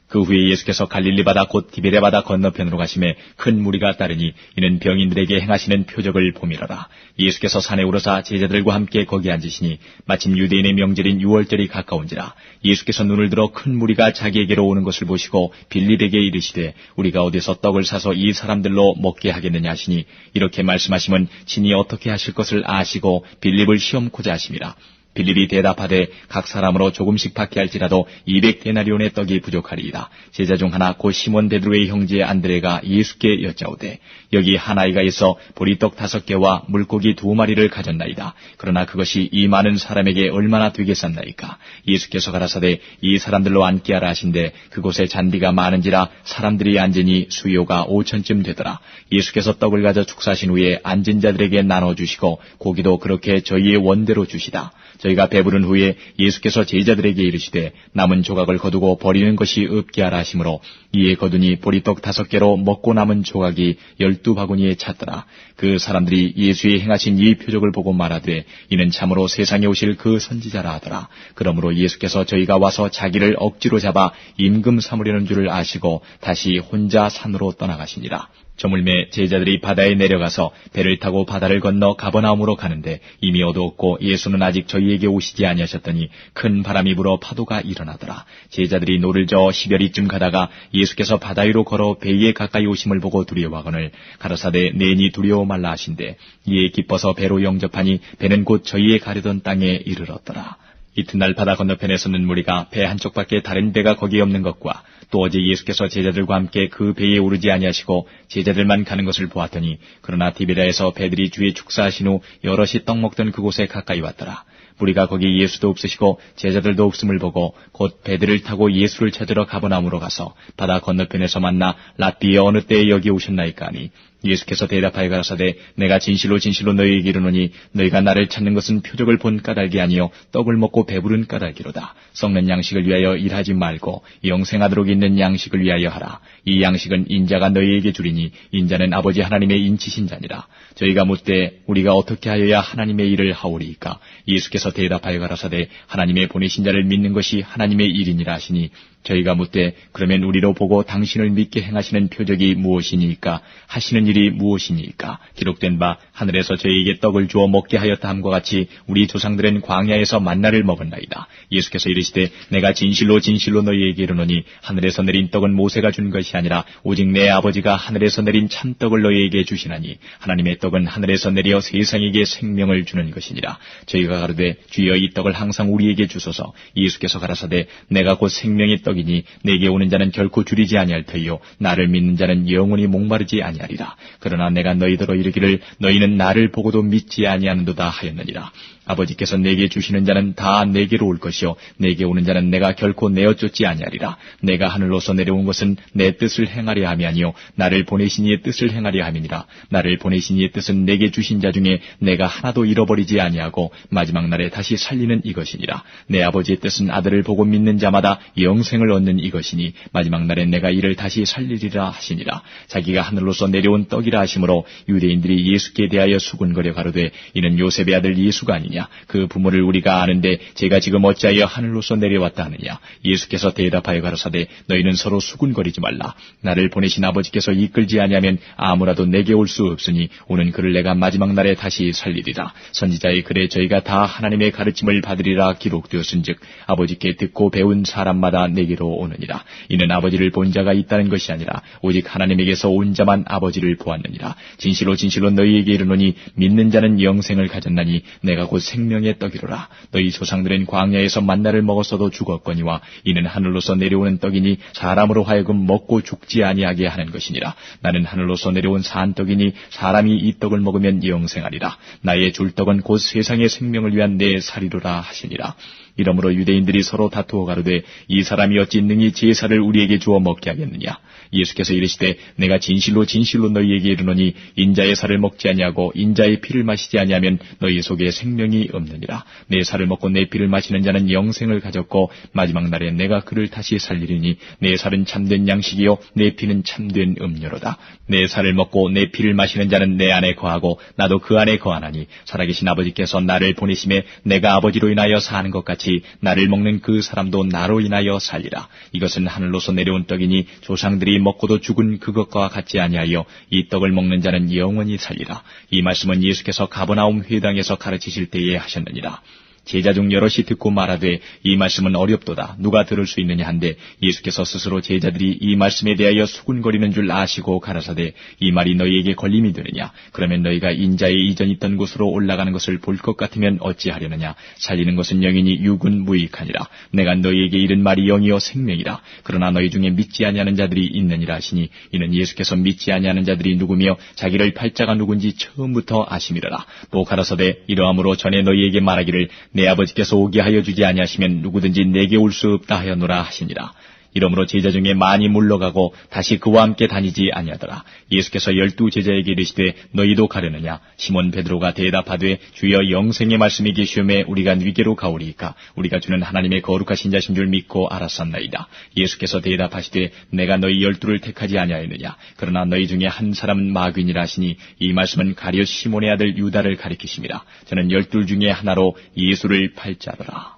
S2: 그 후에 예수께서 갈릴리 바다 곧 디베랴 바다 건너편으로 가심에 큰 무리가 따르니 이는 병인들에게 행하시는 표적을 봄이로라. 예수께서 산에 오르사 제자들과 함께 거기 앉으시니 마침 유대인의 명절인 유월절이 가까운지라. 예수께서 눈을 들어 큰 무리가 자기에게로 오는 것을 보시고 빌립에게 이르시되 우리가 어디서 떡을 사서 이 사람들로 먹게 하겠느냐 하시니 이렇게 말씀하시면 친히 어떻게 하실 것을 아시고 빌립을 시험코자 하심이라. 빌립이 대답하되 각 사람으로 조금씩 받게 할지라도 200데나리온의 떡이 부족하리이다. 제자 중 하나 곧 시몬 베드로의 형제 안드레가 예수께 여짜오되 여기 한 아이가 있어 보리떡 5개와 물고기 2마리를 가졌나이다. 그러나 그것이 이 많은 사람에게 얼마나 되겠었나이까. 예수께서 가라사대 이 사람들로 앉게 하라 하신데 그곳에 잔디가 많은지라 사람들이 앉으니 수요가 5천쯤 되더라. 예수께서 떡을 가져 축사하신 후에 앉은 자들에게 나눠주시고 고기도 그렇게 저희의 원대로 주시다. 저희가 배부른 후에 예수께서 제자들에게 이르시되 남은 조각을 거두고 버리는 것이 없게 하라 하시므로 이에 거두니 보리떡 5개로 먹고 남은 조각이 12바구니에 찼더라. 그 사람들이 예수의 행하신 이 표적을 보고 말하되 이는 참으로 세상에 오실 그 선지자라 하더라. 그러므로 예수께서 저희가 와서 자기를 억지로 잡아 임금 삼으려는 줄을 아시고 다시 혼자 산으로 떠나가시니라. 저물매 제자들이 바다에 내려가서 배를 타고 바다를 건너 가버나움으로 가는데 이미 어두웠고 예수는 아직 저희에게 오시지 아니하셨더니 큰 바람이 불어 파도가 일어나더라. 제자들이 노를 저어 시별이쯤 가다가 예수께서 바다 위로 걸어 배에 가까이 오심을 보고 두려워하거늘 가라사대 내니 두려워 말라 하신대 이에 기뻐서 배로 영접하니 배는 곧 저희의 가려던 땅에 이르렀더라. 이튿날 바다 건너편에 서는 무리가 배 한쪽밖에 다른 배가 거기에 없는 것과 또 어제 예수께서 제자들과 함께 그 배에 오르지 아니하시고 제자들만 가는 것을 보았더니 그러나 디베랴에서 배들이 주의 축사하신 후 여럿이 떡 먹던 그곳에 가까이 왔더라. 무리가 거기 예수도 없으시고 제자들도 없음을 보고 곧 배들을 타고 예수를 찾으러 가버나움으로 가서 바다 건너편에서 만나 랍비에 어느 때에 여기 오셨나이까 하니 예수께서 대답하여 가라사대 내가 진실로 진실로 너희에게 이르노니 너희가 나를 찾는 것은 표적을 본 까닭이 아니요 떡을 먹고 배부른 까닭이로다. 썩는 양식을 위하여 일하지 말고 영생하도록 있는 양식을 위하여 하라. 이 양식은 인자가 너희에게 주리니 인자는 아버지 하나님의 인치신 자니라. 저희가 묻되 우리가 어떻게 하여야 하나님의 일을 하오리이까. 예수께서 대답하여 가라사대 하나님의 보내신 자를 믿는 것이 하나님의 일이니라 하시니 저희가 묻되 그러면 우리로 보고 당신을 믿게 행하시는 표적이 무엇이니까 하시는 일이 무엇이니까. 기록된 바 하늘에서 저희에게 떡을 주어 먹게 하였다 함과 같이 우리 조상들은 광야에서 만나를 먹었나이다. 예수께서 이르시되 내가 진실로 진실로 너희에게 이르노니 하늘에서 내린 떡은 모세가 준 것이 아니라 오직 내 아버지가 하늘에서 내린 참떡을 너희에게 주시나니 하나님의 떡은 하늘에서 내려 세상에게 생명을 주는 것이니라. 저희가 가로되 주여 이 떡을 항상 우리에게 주소서. 예수께서 가라사대 내가 곧 생명의 떡 이니 내게 오는 자는 결코 줄이지 아니할 터이요 나를 믿는 자는 영원히 목마르지 아니하리라. 그러나 내가 너희더러 이르기를 너희는 나를 보고도 믿지 아니하는도다 하였느니라. 아버지께서 내게 주시는 자는 다 내게로 올 것이요 내게 오는 자는 내가 결코 내어 쫓지 아니하리라. 내가 하늘로서 내려온 것은 내 뜻을 행하려 함이 아니요 나를 보내신 이의 뜻을 행하려 함이니라. 나를 보내신 이의 뜻은 내게 주신 자 중에 내가 하나도 잃어버리지 아니하고 마지막 날에 다시 살리는 이것이니라. 내 아버지의 뜻은 아들을 보고 믿는 자마다 영생을 얻는 이것이니 마지막 날에 내가 이를 다시 살리리라 하시니라. 자기가 하늘로서 내려온 떡이라 하시므로 유대인들이 예수께 대하여 수군거려 가로되 이는 요셉의 아들 예수가 아니냐. 그 부모를 우리가 아는데 제가 지금 어찌하여 하늘로서 내려왔다 하느냐. 예수께서 대답하여 가라사대 너희는 서로 수군거리지 말라. 나를 보내신 아버지께서 이끌지 아니하면 아무라도 내게 올 수 없으니 오는 그를 내가 마지막 날에 다시 살리리라. 선지자의 글에 저희가 다 하나님의 가르침을 받으리라 기록되었은즉 아버지께 듣고 배운 사람마다 내게로 오느니라. 이는 아버지를 본 자가 있다는 것이 아니라 오직 하나님에게서 온 자만 아버지를 보았느니라. 진실로 진실로 너희에게 이르노니 믿는 자는 영생을 가졌나니 내가 곧 생명의 떡이로라. 너희 조상들은 광야에서 만나를 먹었어도 죽었거니와 이는 하늘로서 내려오는 떡이니 사람으로 하여금 먹고 죽지 아니하게 하는 것이니라. 나는 하늘로서 내려온 산 떡이니 사람이 이 떡을 먹으면 영생하리라. 나의 줄 떡은 곧 세상의 생명을 위한 내 살이로라 하시니라. 이러므로 유대인들이 서로 다투어 가로되 이 사람이 어찌 능히 제사를 우리에게 주어 먹게 하겠느냐. 예수께서 이르시되 내가 진실로 진실로 너희에게 이르노니 인자의 살을 먹지 아니하고 인자의 피를 마시지 아니하면 너희 속에 생명이 없느니라. 내 살을 먹고 내 피를 마시는 자는 영생을 가졌고 마지막 날에 내가 그를 다시 살리리니 내 살은 참된 양식이요 내 피는 참된 음료로다. 내 살을 먹고 내 피를 마시는 자는 내 안에 거하고 나도 그 안에 거하나니 살아계신 아버지께서 나를 보내심에 내가 아버지로 인하여 사는 것 같이 나를 먹는 그 사람도 나로 인하여 살리라. 이것은 하늘로서 내려온 떡이니 조상들이 먹고도 죽은 그것과 같지 아니하여 이 떡을 먹는 자는 영원히 살리라. 이 말씀은 예수께서 가버나움 회당에서 가르치실 때에 하셨느니라. 제자 중 여럿이 듣고 말하되 이 말씀은 어렵도다. 누가 들을 수 있느냐 한데 예수께서 스스로 제자들이 이 말씀에 대하여 수군거리는 줄 아시고 가라사대 이 말이 너희에게 걸림이 되느냐. 그러면 너희가 인자의 이전 있던 곳으로 올라가는 것을 볼 것 같으면 어찌하려느냐. 살리는 것은 영이니 육은 무익하니라. 내가 너희에게 이른 말이 영이요 생명이라. 그러나 너희 중에 믿지 아니하는 자들이 있느니라 하시니 이는 예수께서 믿지 아니하는 자들이 누구며 자기를 팔자가 누군지 처음부터 아심이라. 또 가라사대 이러함으로 전에 너희에게 말하기를 내 아버지께서 오게 하여 주지 아니하시면 누구든지 내게 올 수 없다 하였노라 하시니라. 이러므로 제자 중에 많이 물러가고 다시 그와 함께 다니지 아니하더라. 예수께서 12 제자에게 이르시되 너희도 가려느냐. 시몬 베드로가 대답하되 주여 영생의 말씀이 계시오매 우리가 위계로 가오리이까. 우리가 주는 하나님의 거룩하신 자신 줄 믿고 알았었나이다. 예수께서 대답하시되 내가 너희 12를 택하지 아니하였느냐. 그러나 너희 중에 한 사람은 마귀니라 하시니 이 말씀은 가룟 시몬의 아들 유다를 가리키심이라. 저는 12 중에 하나로 예수를 팔자더라.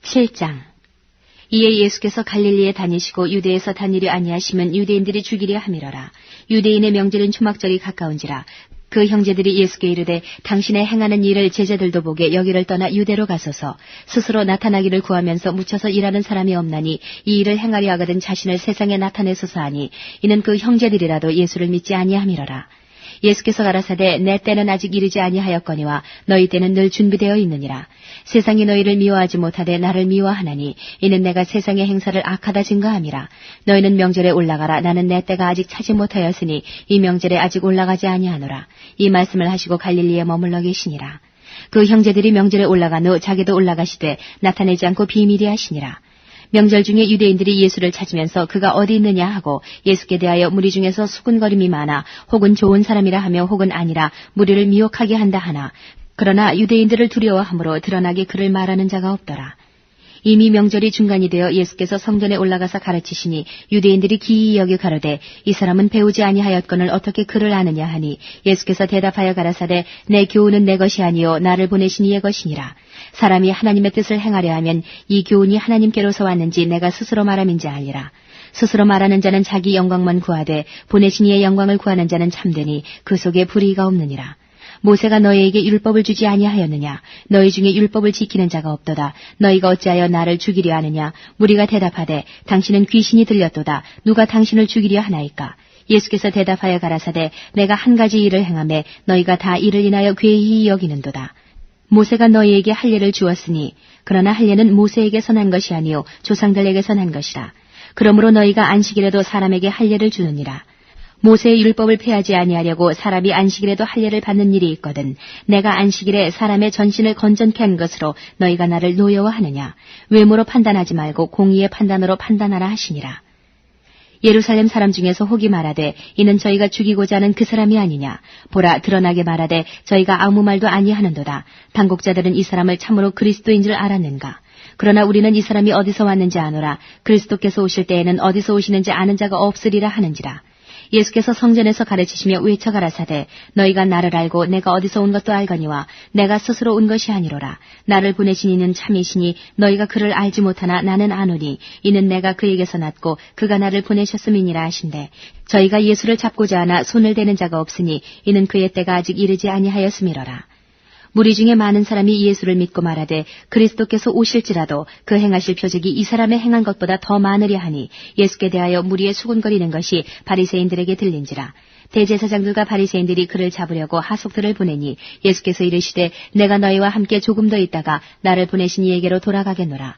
S1: 7장. 이에 예수께서 갈릴리에 다니시고 유대에서 다니려 아니하시면 유대인들이 죽이려 함이러라. 유대인의 명절인 초막절이 가까운지라. 그 형제들이 예수께 이르되 당신의 행하는 일을 제자들도 보게 여기를 떠나 유대로 가소서. 스스로 나타나기를 구하면서 묻혀서 일하는 사람이 없나니 이 일을 행하려 하거든 자신을 세상에 나타내소서 하니 이는 그 형제들이라도 예수를 믿지 아니함이러라. 예수께서 가라사대 내 때는 아직 이르지 아니하였거니와 너희 때는 늘 준비되어 있느니라. 세상이 너희를 미워하지 못하되 나를 미워하나니 이는 내가 세상의 행사를 악하다 증거함이라. 너희는 명절에 올라가라. 나는 내 때가 아직 차지 못하였으니 이 명절에 아직 올라가지 아니하노라. 이 말씀을 하시고 갈릴리에 머물러 계시니라. 그 형제들이 명절에 올라간 후 자기도 올라가시되 나타내지 않고 비밀히 하시니라. 명절 중에 유대인들이 예수를 찾으면서 그가 어디 있느냐 하고 예수께 대하여 무리 중에서 수군거림이 많아 혹은 좋은 사람이라 하며 혹은 아니라 무리를 미혹하게 한다 하나 그러나 유대인들을 두려워함으로 드러나게 그를 말하는 자가 없더라. 이미 명절이 중간이 되어 예수께서 성전에 올라가서 가르치시니 유대인들이 기이히 여겨 가로되 이 사람은 배우지 아니하였거늘 어떻게 그를 아느냐 하니 예수께서 대답하여 가라사대 내 교훈은 내 것이 아니요 나를 보내신 이의 것이니라. 사람이 하나님의 뜻을 행하려 하면 이 교훈이 하나님께로서 왔는지 내가 스스로 말함인지 아니라. 스스로 말하는 자는 자기 영광만 구하되 보내신 이의 영광을 구하는 자는 참되니 그 속에 불의가 없느니라. 모세가 너희에게 율법을 주지 아니하였느냐. 너희 중에 율법을 지키는 자가 없도다. 너희가 어찌하여 나를 죽이려 하느냐. 무리가 대답하되 당신은 귀신이 들렸도다. 누가 당신을 죽이려 하나이까. 예수께서 대답하여 가라사대 내가 한 가지 일을 행하매 너희가 다 이를 인하여 괴히 여기는도다. 모세가 너희에게 할례를 주었으니 그러나 할례는 모세에게서 난 것이 아니요 조상들에게서 난 것이라. 그러므로 너희가 안식일에도 사람에게 할례를 주느니라. 모세의 율법을 폐하지 아니하려고 사람이 안식일에도 할례를 받는 일이 있거든 내가 안식일에 사람의 전신을 건전케 한 것으로 너희가 나를 노여워하느냐. 외모로 판단하지 말고 공의의 판단으로 판단하라 하시니라. 예루살렘 사람 중에서 혹이 말하되 이는 저희가 죽이고자 하는 그 사람이 아니냐. 보라 드러나게 말하되 저희가 아무 말도 아니하는도다. 당국자들은 이 사람을 참으로 그리스도인 줄 알았는가. 그러나 우리는 이 사람이 어디서 왔는지 아노라. 그리스도께서 오실 때에는 어디서 오시는지 아는 자가 없으리라 하는지라. 예수께서 성전에서 가르치시며 외쳐 가라사대 너희가 나를 알고 내가 어디서 온 것도 알거니와 내가 스스로 온 것이 아니로라. 나를 보내신 이는 참이시니 너희가 그를 알지 못하나 나는 아노니 이는 내가 그에게서 났고 그가 나를 보내셨음이니라 하신대 저희가 예수를 잡고자 하나 손을 대는 자가 없으니 이는 그의 때가 아직 이르지 아니하였음이로라. 무리 중에 많은 사람이 예수를 믿고 말하되 그리스도께서 오실지라도 그 행하실 표적이 이 사람의 행한 것보다 더 많으려 하니 예수께 대하여 무리에 수군거리는 것이 바리새인들에게 들린지라. 대제사장들과 바리새인들이 그를 잡으려고 하속들을 보내니 예수께서 이르시되 내가 너희와 함께 조금 더 있다가 나를 보내신 이에게로 돌아가겠노라.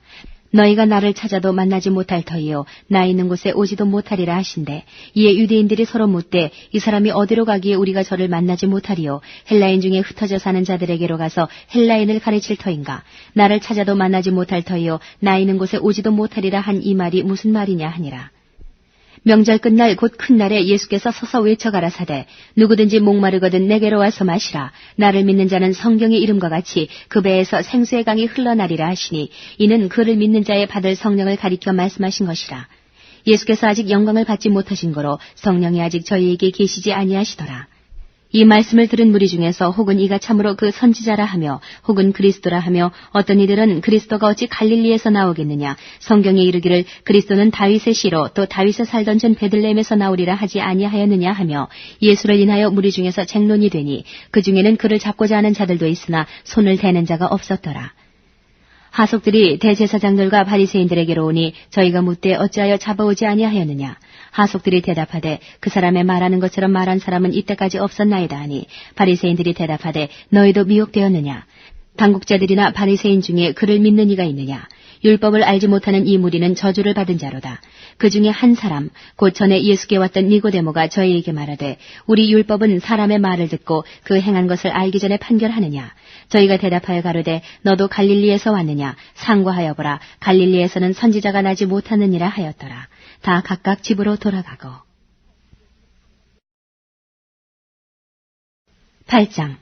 S1: 너희가 나를 찾아도 만나지 못할 터이요 나 있는 곳에 오지도 못하리라 하신대. 이에 유대인들이 서로 묻되 이 사람이 어디로 가기에 우리가 저를 만나지 못하리요 헬라인 중에 흩어져 사는 자들에게로 가서 헬라인을 가르칠 터인가. 나를 찾아도 만나지 못할 터이요 나 있는 곳에 오지도 못하리라 한 이 말이 무슨 말이냐 하니라. 명절 끝날 곧 큰 날에 예수께서 서서 외쳐 가라사대 누구든지 목마르거든 내게로 와서 마시라. 나를 믿는 자는 성경의 이름과 같이 그 배에서 생수의 강이 흘러나리라 하시니 이는 그를 믿는 자의 받을 성령을 가리켜 말씀하신 것이라. 예수께서 아직 영광을 받지 못하신 거로 성령이 아직 저희에게 계시지 아니하시더라. 이 말씀을 들은 무리 중에서 혹은 이가 참으로 그 선지자라 하며 혹은 그리스도라 하며 어떤 이들은 그리스도가 어찌 갈릴리에서 나오겠느냐 성경에 이르기를 그리스도는 다윗의 씨로 또 다윗에 살던 전 베들레헴에서 나오리라 하지 아니하였느냐 하며 예수를 인하여 무리 중에서 쟁론이 되니 그 중에는 그를 잡고자 하는 자들도 있으나 손을 대는 자가 없었더라. 하속들이 대제사장들과 바리새인들에게로 오니 저희가 묻되 어찌하여 잡아오지 아니하였느냐. 하속들이 대답하되 그 사람의 말하는 것처럼 말한 사람은 이때까지 없었나이다 하니 바리새인들이 대답하되 너희도 미혹되었느냐. 당국자들이나 바리새인 중에 그를 믿는 이가 있느냐. 율법을 알지 못하는 이 무리는 저주를 받은 자로다. 그 중에 한 사람 곧 전에 예수께 왔던 니고데모가 저희에게 말하되 우리 율법은 사람의 말을 듣고 그 행한 것을 알기 전에 판결하느냐. 저희가 대답하여 가로되 너도 갈릴리에서 왔느냐. 상고하여 보라. 갈릴리에서는 선지자가 나지 못하느니라 하였더라. 다 각각 집으로 돌아가고. 8장.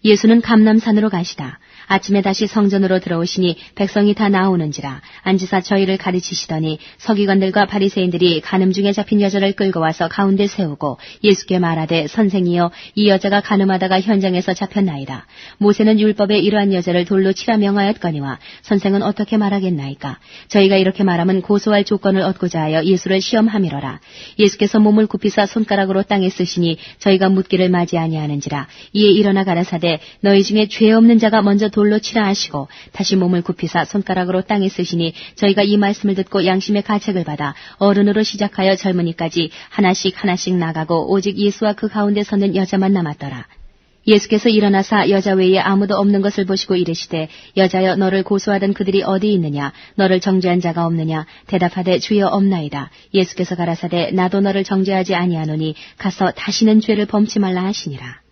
S1: 예수는 감람산으로 가시다. 아침에 다시 성전으로 들어오시니 백성이 다 나오는지라 앉으사 저희를 가르치시더니 서기관들과 바리새인들이 간음 중에 잡힌 여자를 끌고 와서 가운데 세우고 예수께 말하되 선생이여 이 여자가 간음하다가 현장에서 잡혔나이다. 모세는 율법에 이러한 여자를 돌로 치라 명하였거니와 선생은 어떻게 말하겠나이까. 저희가 이렇게 말하면 고소할 조건을 얻고자 하여 예수를 시험함이로라. 예수께서 몸을 굽히사 손가락으로 땅에 쓰시니 저희가 묻기를 맞이 아니하는지라. 이에 일어나 가라사대 너희 중에 죄 없는 자가 먼저 돌로 치라 하시고 다시 몸을 굽히사 손가락으로 땅에 쓰시니 저희가 이 말씀을 듣고 양심의 가책을 받아 어른으로 시작하여 젊은이까지 하나씩 나가고 오직 예수와 그 가운데 서는 여자만 남았더라. 예수께서 일어나사 여자 외에 아무도 없는 것을 보시고 이르시되 여자여 너를 고소하던 그들이 어디 있느냐. 너를 정죄한 자가 없느냐. 대답하되 주여 없나이다. 예수께서 가라사대 나도 너를 정죄하지 아니하노니 가서 다시는 죄를 범치 말라 하시니라.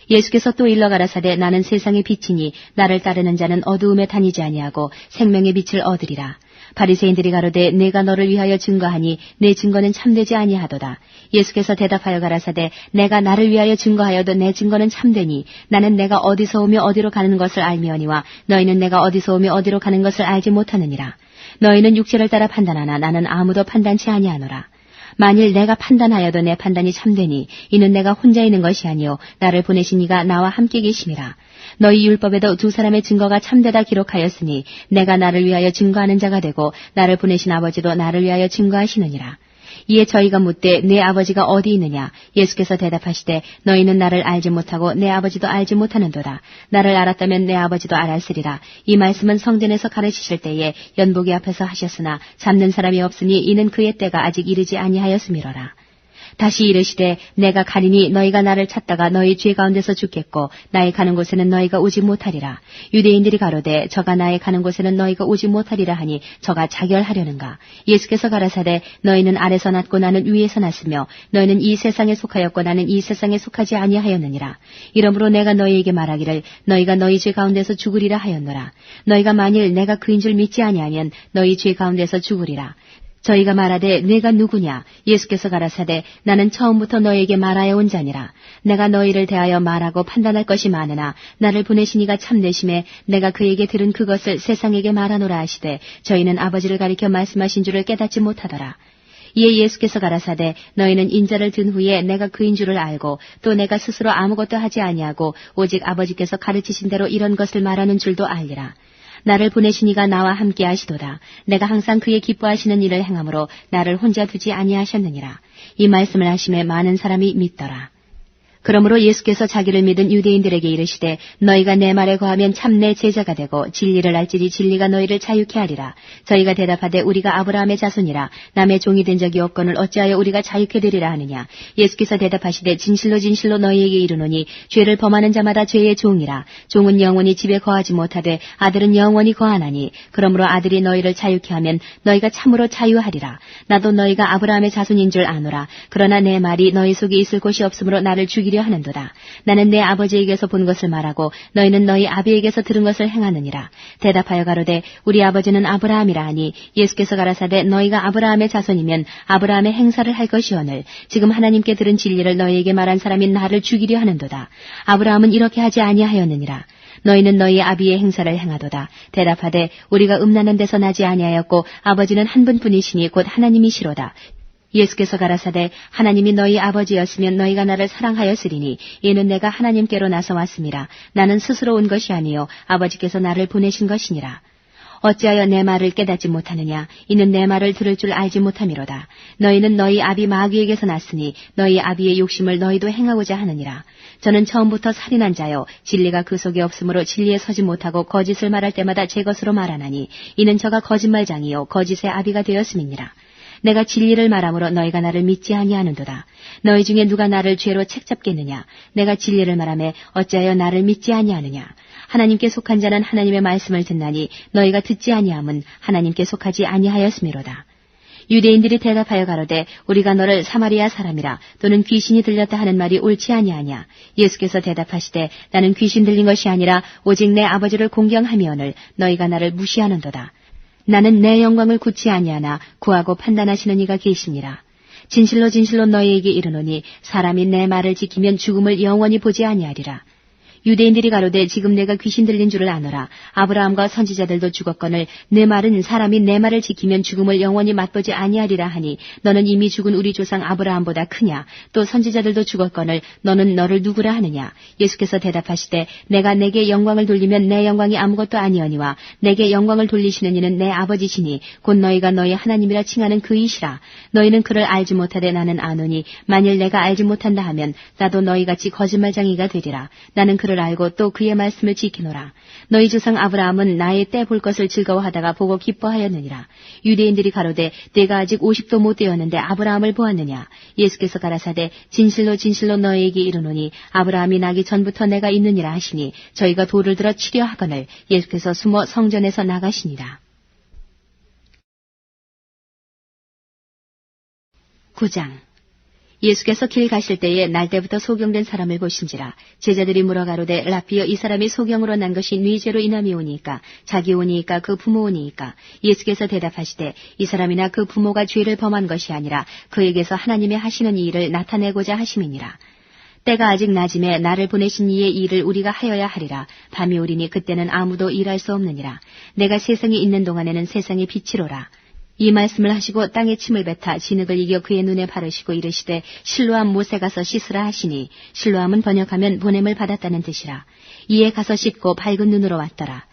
S1: 예수께서 또 일러 가라사대 나는 세상의 빛이니 나를 따르는 자는 어두움에 다니지 아니하고 생명의 빛을 얻으리라. 바리새인들이 가로되 내가 너를 위하여 증거하니 내 증거는 참되지 아니하도다. 예수께서 대답하여 가라사대 내가 나를 위하여 증거하여도 내 증거는 참되니 나는 내가 어디서 오며 어디로 가는 것을 알미오니와 너희는 내가 어디서 오며 어디로 가는 것을 알지 못하느니라. 너희는 육체를 따라 판단하나 나는 아무도 판단치 아니하노라. 만일 내가 판단하여도 내 판단이 참되니 이는 내가 혼자 있는 것이 아니요 나를 보내신 이가 나와 함께 계심이라. 너희 율법에도 두 사람의 증거가 참되다 기록하였으니 내가 나를 위하여 증거하는 자가 되고 나를 보내신 아버지도 나를 위하여 증거하시느니라. 이에 저희가 묻되 내 아버지가 어디 있느냐. 예수께서 대답하시되 너희는 나를 알지 못하고 내 아버지도 알지 못하는도다. 나를 알았다면 내 아버지도 알았으리라. 이 말씀은 성전에서 가르치실 때에 연복이 앞에서 하셨으나 잡는 사람이 없으니 이는 그의 때가 아직 이르지 아니하였음이로라. 다시 이르시되 내가 가리니 너희가 나를 찾다가 너희 죄 가운데서 죽겠고 나의 가는 곳에는 너희가 오지 못하리라. 유대인들이 가로되 저가 나의 가는 곳에는 너희가 오지 못하리라 하니 저가 자결하려는가. 예수께서 가라사대 너희는 아래서 났고 나는 위에서 났으며 너희는 이 세상에 속하였고 나는 이 세상에 속하지 아니하였느니라. 이러므로 내가 너희에게 말하기를 너희가 너희 죄 가운데서 죽으리라 하였노라. 너희가 만일 내가 그인 줄 믿지 아니하면 너희 죄 가운데서 죽으리라. 저희가 말하되 내가 누구냐. 예수께서 가라사대 나는 처음부터 너희에게 말하여 온 자니라. 내가 너희를 대하여 말하고 판단할 것이 많으나 나를 보내신 이가 참되심에 내가 그에게 들은 그것을 세상에게 말하노라 하시되 저희는 아버지를 가리켜 말씀하신 줄을 깨닫지 못하더라. 이에 예수께서 가라사대 너희는 인자를 든 후에 내가 그인 줄을 알고 또 내가 스스로 아무것도 하지 아니하고 오직 아버지께서 가르치신 대로 이런 것을 말하는 줄도 알리라. 나를 보내신 이가 나와 함께 하시도다. 내가 항상 그의 기뻐하시는 일을 행함으로 나를 혼자 두지 아니하셨느니라. 이 말씀을 하심에 많은 사람이 믿더라. 그러므로 예수께서 자기를 믿은 유대인들에게 이르시되 너희가 내 말에 거하면 참 내 제자가 되고 진리를 알지니 진리가 너희를 자유케 하리라. 저희가 대답하되 우리가 아브라함의 자손이라 남의 종이 된 적이 없거늘 어찌하여 우리가 자유케 되리라 하느냐. 예수께서 대답하시되 진실로 진실로 너희에게 이르노니 죄를 범하는 자마다 죄의 종이라. 종은 영원히 집에 거하지 못하되 아들은 영원히 거하나니 그러므로 아들이 너희를 자유케 하면 너희가 참으로 자유하리라. 나도 너희가 아브라함의 자손인 줄 아노라. 그러나 내 말이 너희 속에 있을 곳이 없으므로 나를 죽이려 하는도다. 나는 내 아버지에게서 본 것을 말하고 너희는 너희 아비에게서 들은 것을 행하느니라. 대답하여 가로되 우리 아버지는 아브라함이라 하니 예수께서 가라사대 너희가 아브라함의 자손이면 아브라함의 행사를 할 것이오늘 지금 하나님께 들은 진리를 너희에게 말한 사람이 나를 죽이려 하는도다. 아브라함은 이렇게 하지 아니하였느니라. 너희는 너희 아비의 행사를 행하도다. 대답하되 우리가 음란한 데서 나지 아니하였고 아버지는 한 분뿐이시니 곧 하나님이시로다. 예수께서 가라사대 하나님이 너희 아버지였으면 너희가 나를 사랑하였으리니 이는 내가 하나님께로 나서 왔음이라. 나는 스스로 온 것이 아니요 아버지께서 나를 보내신 것이니라. 어찌하여 내 말을 깨닫지 못하느냐. 이는 내 말을 들을 줄 알지 못함이로다. 너희는 너희 아비 마귀에게서 났으니 너희 아비의 욕심을 너희도 행하고자 하느니라. 저는 처음부터 살인한 자요 진리가 그 속에 없으므로 진리에 서지 못하고 거짓을 말할 때마다 제 것으로 말하나니 이는 저가 거짓말장이요 거짓의 아비가 되었음이니라. 내가 진리를 말함으로 너희가 나를 믿지 아니하는도다. 너희 중에 누가 나를 죄로 책잡겠느냐. 내가 진리를 말하매 어찌하여 나를 믿지 아니하느냐. 하나님께 속한 자는 하나님의 말씀을 듣나니 너희가 듣지 아니함은 하나님께 속하지 아니하였음이로다. 유대인들이 대답하여 가로되 우리가 너를 사마리아 사람이라 또는 귀신이 들렸다 하는 말이 옳지 아니하냐. 예수께서 대답하시되 나는 귀신 들린 것이 아니라 오직 내 아버지를 공경하미오늘 너희가 나를 무시하는도다. 나는 내 영광을 굳지 아니하나 구하고 판단하시는 이가 계시니라. 진실로 진실로 너희에게 이르노니 사람이 내 말을 지키면 죽음을 영원히 보지 아니하리라. 유대인들이 가로되 지금 내가 귀신 들린 줄을 아노라. 아브라함과 선지자들도 죽었거늘 내 말은 사람이 내 말을 지키면 죽음을 영원히 맛보지 아니하리라 하니 너는 이미 죽은 우리 조상 아브라함보다 크냐. 또 선지자들도 죽었거늘 너는 너를 누구라 하느냐. 예수께서 대답하시되 내가 내게 영광을 돌리면 내 영광이 아무것도 아니오니와 내게 영광을 돌리시는 이는 내 아버지시니 곧 너희가 너희 하나님이라 칭하는 그이시라. 너희는 그를 알지 못하되 나는 아노니 만일 내가 알지 못한다 하면 나도 너희같이 거짓말장이가 되리라. 나는 그를 알고 또 그의 말씀을 지키노라. 너희 조상 아브라함은 나의 때 볼 것을 즐거워하다가 보고 기뻐하였느니라. 유대인들이 가로되 내가 아직 50도 못 되었는데 아브라함을 보았느냐. 예수께서 가라사대 진실로 진실로 너희에게 이르노니 아브라함이 나기 전부터 내가 있느니라 하시니 저희가 돌을 들어 치려 하거늘 예수께서 숨어 성전에서 나가시니라. 9장. 예수께서 길 가실 때에 날 때부터 소경된 사람을 보신지라. 제자들이 물어 가로되 라피여 이 사람이 소경으로 난 것이 네 죄로 인함이오니이까 자기 오니이까 그 부모 오니이까. 예수께서 대답하시되 이 사람이나 그 부모가 죄를 범한 것이 아니라 그에게서 하나님의 하시는 이 일을 나타내고자 하심이니라. 때가 아직 낮음에 나를 보내신 이의 일을 우리가 하여야 하리라. 밤이 오리니 그때는 아무도 일할 수 없느니라. 내가 세상에 있는 동안에는 세상의 빛이로라. 이 말씀을 하시고 땅에 침을 뱉아 진흙을 이겨 그의 눈에 바르시고 이르시되 실로암 못에 가서 씻으라 하시니 실로암은 번역하면 보냄을 받았다는 뜻이라. 이에 가서 씻고 밝은 눈으로 왔더라.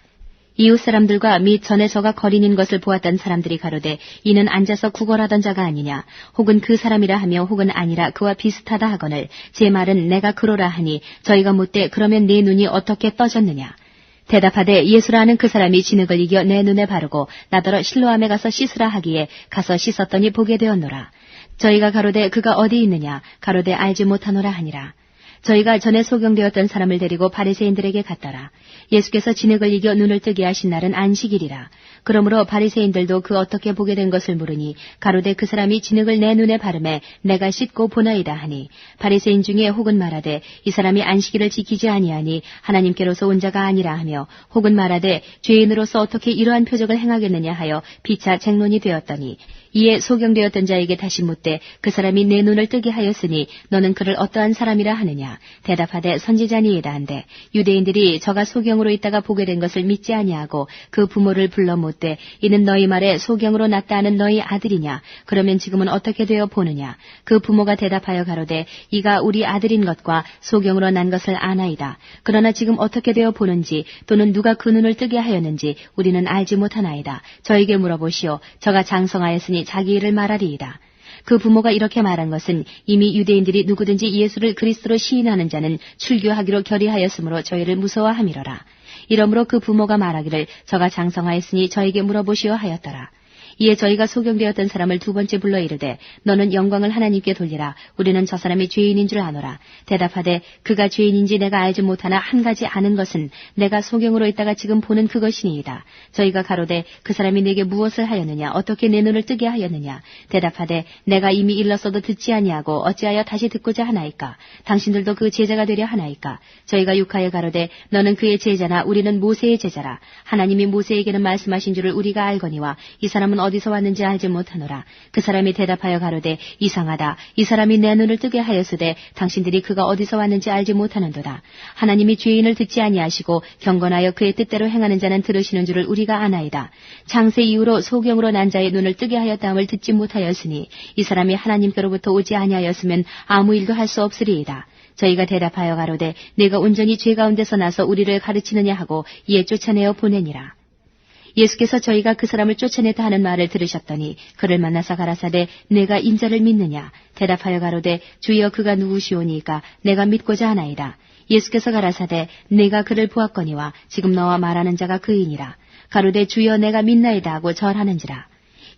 S1: 이웃 사람들과 및 전에 저가 거린인 것을 보았던 사람들이 가로되 이는 앉아서 구걸하던 자가 아니냐. 혹은 그 사람이라 하며 혹은 아니라 그와 비슷하다 하거늘 제 말은 내가 그로라 하니 저희가 묻되 그러면 네 눈이 어떻게 떠졌느냐. 대답하되 예수라는 그 사람이 진흙을 이겨 내 눈에 바르고 나더러 실로암에 가서 씻으라 하기에 가서 씻었더니 보게 되었노라. 저희가 가로되 그가 어디 있느냐. 가로되 알지 못하노라 하니라. 저희가 전에 소경되었던 사람을 데리고 바리새인들에게 갔더라. 예수께서 진흙을 이겨 눈을 뜨게 하신 날은 안식일이라. 그러므로 바리새인들도 그 어떻게 보게 된 것을 물으니 가로되 그 사람이 진흙을 내 눈에 바르매 내가 씻고 보나이다 하니 바리새인 중에 혹은 말하되 이 사람이 안식일을 지키지 아니하니 하나님께로서 온 자가 아니라 하며 혹은 말하되 죄인으로서 어떻게 이러한 표적을 행하겠느냐 하여 피차 쟁론이 되었더니 이에 소경되었던 자에게 다시 묻되 그 사람이 내 눈을 뜨게 하였으니 너는 그를 어떠한 사람이라 하느냐. 대답하되 선지자니이다 한데 유대인들이 저가 소경으로 있다가 보게 된 것을 믿지 아니하고 그 부모를 불러 묻되 이는 너희 말에 소경으로 났다 하는 너희 아들이냐. 그러면 지금은 어떻게 되어 보느냐. 그 부모가 대답하여 가로되 이가 우리 아들인 것과 소경으로 난 것을 아나이다. 그러나 지금 어떻게 되어 보는지 또는 누가 그 눈을 뜨게 하였는지 우리는 알지 못하나이다. 저에게 물어보시오. 저가 장성하였으니 자기 일을 말하리이다. 그 부모가 이렇게 말한 것은 이미 유대인들이 누구든지 예수를 그리스도로 시인하는 자는 출교하기로 결의하였으므로 저희를 무서워함이로라. 이러므로 그 부모가 말하기를 저가 장성하였으니 저에게 물어보시오 하였더라. 이에 저희가 소경되었던 사람을 두 번째 불러 이르되 너는 영광을 하나님께 돌리라. 우리는 저 사람이 죄인인 줄 아노라. 대답하되 그가 죄인인지 내가 알지 못하나 한 가지 아는 것은 내가 소경으로 있다가 지금 보는 그것이니이다. 저희가 가로되 그 사람이 내게 무엇을 하였느냐 어떻게 내 눈을 뜨게 하였느냐. 대답하되 내가 이미 일렀어도 듣지 아니하고 어찌하여 다시 듣고자 하나이까. 당신들도 그 제자가 되려 하나이까. 저희가 육하여 가로되 너는 그의 제자나 우리는 모세의 제자라. 하나님이 모세에게는 말씀하신 줄을 우리가 알거니와 이 사람은 어디서 왔는지 알지 못하노라. 그 사람이 대답하여 가로되 이상하다. 이 사람이 내 눈을 뜨게 하였으되 당신들이 그가 어디서 왔는지 알지 못하는도다. 하나님이 죄인을 듣지 아니하시고 경건하여 그의 뜻대로 행하는 자는 들으시는 줄을 우리가 아나이다. 창세 이후로 소경으로 난 자의 눈을 뜨게 하였다함을 듣지 못하였으니 이 사람이 하나님께로부터 오지 아니하였으면 아무 일도 할 수 없으리이다. 저희가 대답하여 가로되 내가 온전히 죄 가운데서 나서 우리를 가르치느냐 하고 이에 쫓아내어 보내니라. 예수께서 저희가 그 사람을 쫓아냈다 하는 말을 들으셨더니 그를 만나서 가라사대 내가 인자를 믿느냐. 대답하여 가로되 주여 그가 누구시오니까 내가 믿고자 하나이다. 예수께서 가라사대 내가 그를 보았거니와 지금 너와 말하는 자가 그이니라. 가로되 주여 내가 믿나이다 하고 절하는지라.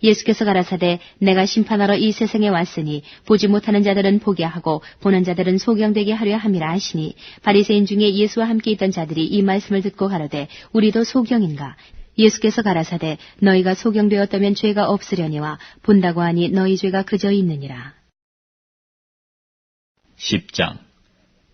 S1: 예수께서 가라사대 내가 심판하러 이 세상에 왔으니 보지 못하는 자들은 보게 하고 보는 자들은 소경되게 하려 함이라 하시니 바리새인 중에 예수와 함께 있던 자들이 이 말씀을 듣고 가로되 우리도 소경인가. 예수께서 가라사대 너희가 소경되었다면 죄가 없으려니와 본다고 하니 너희 죄가 그저 있느니라.
S2: 10장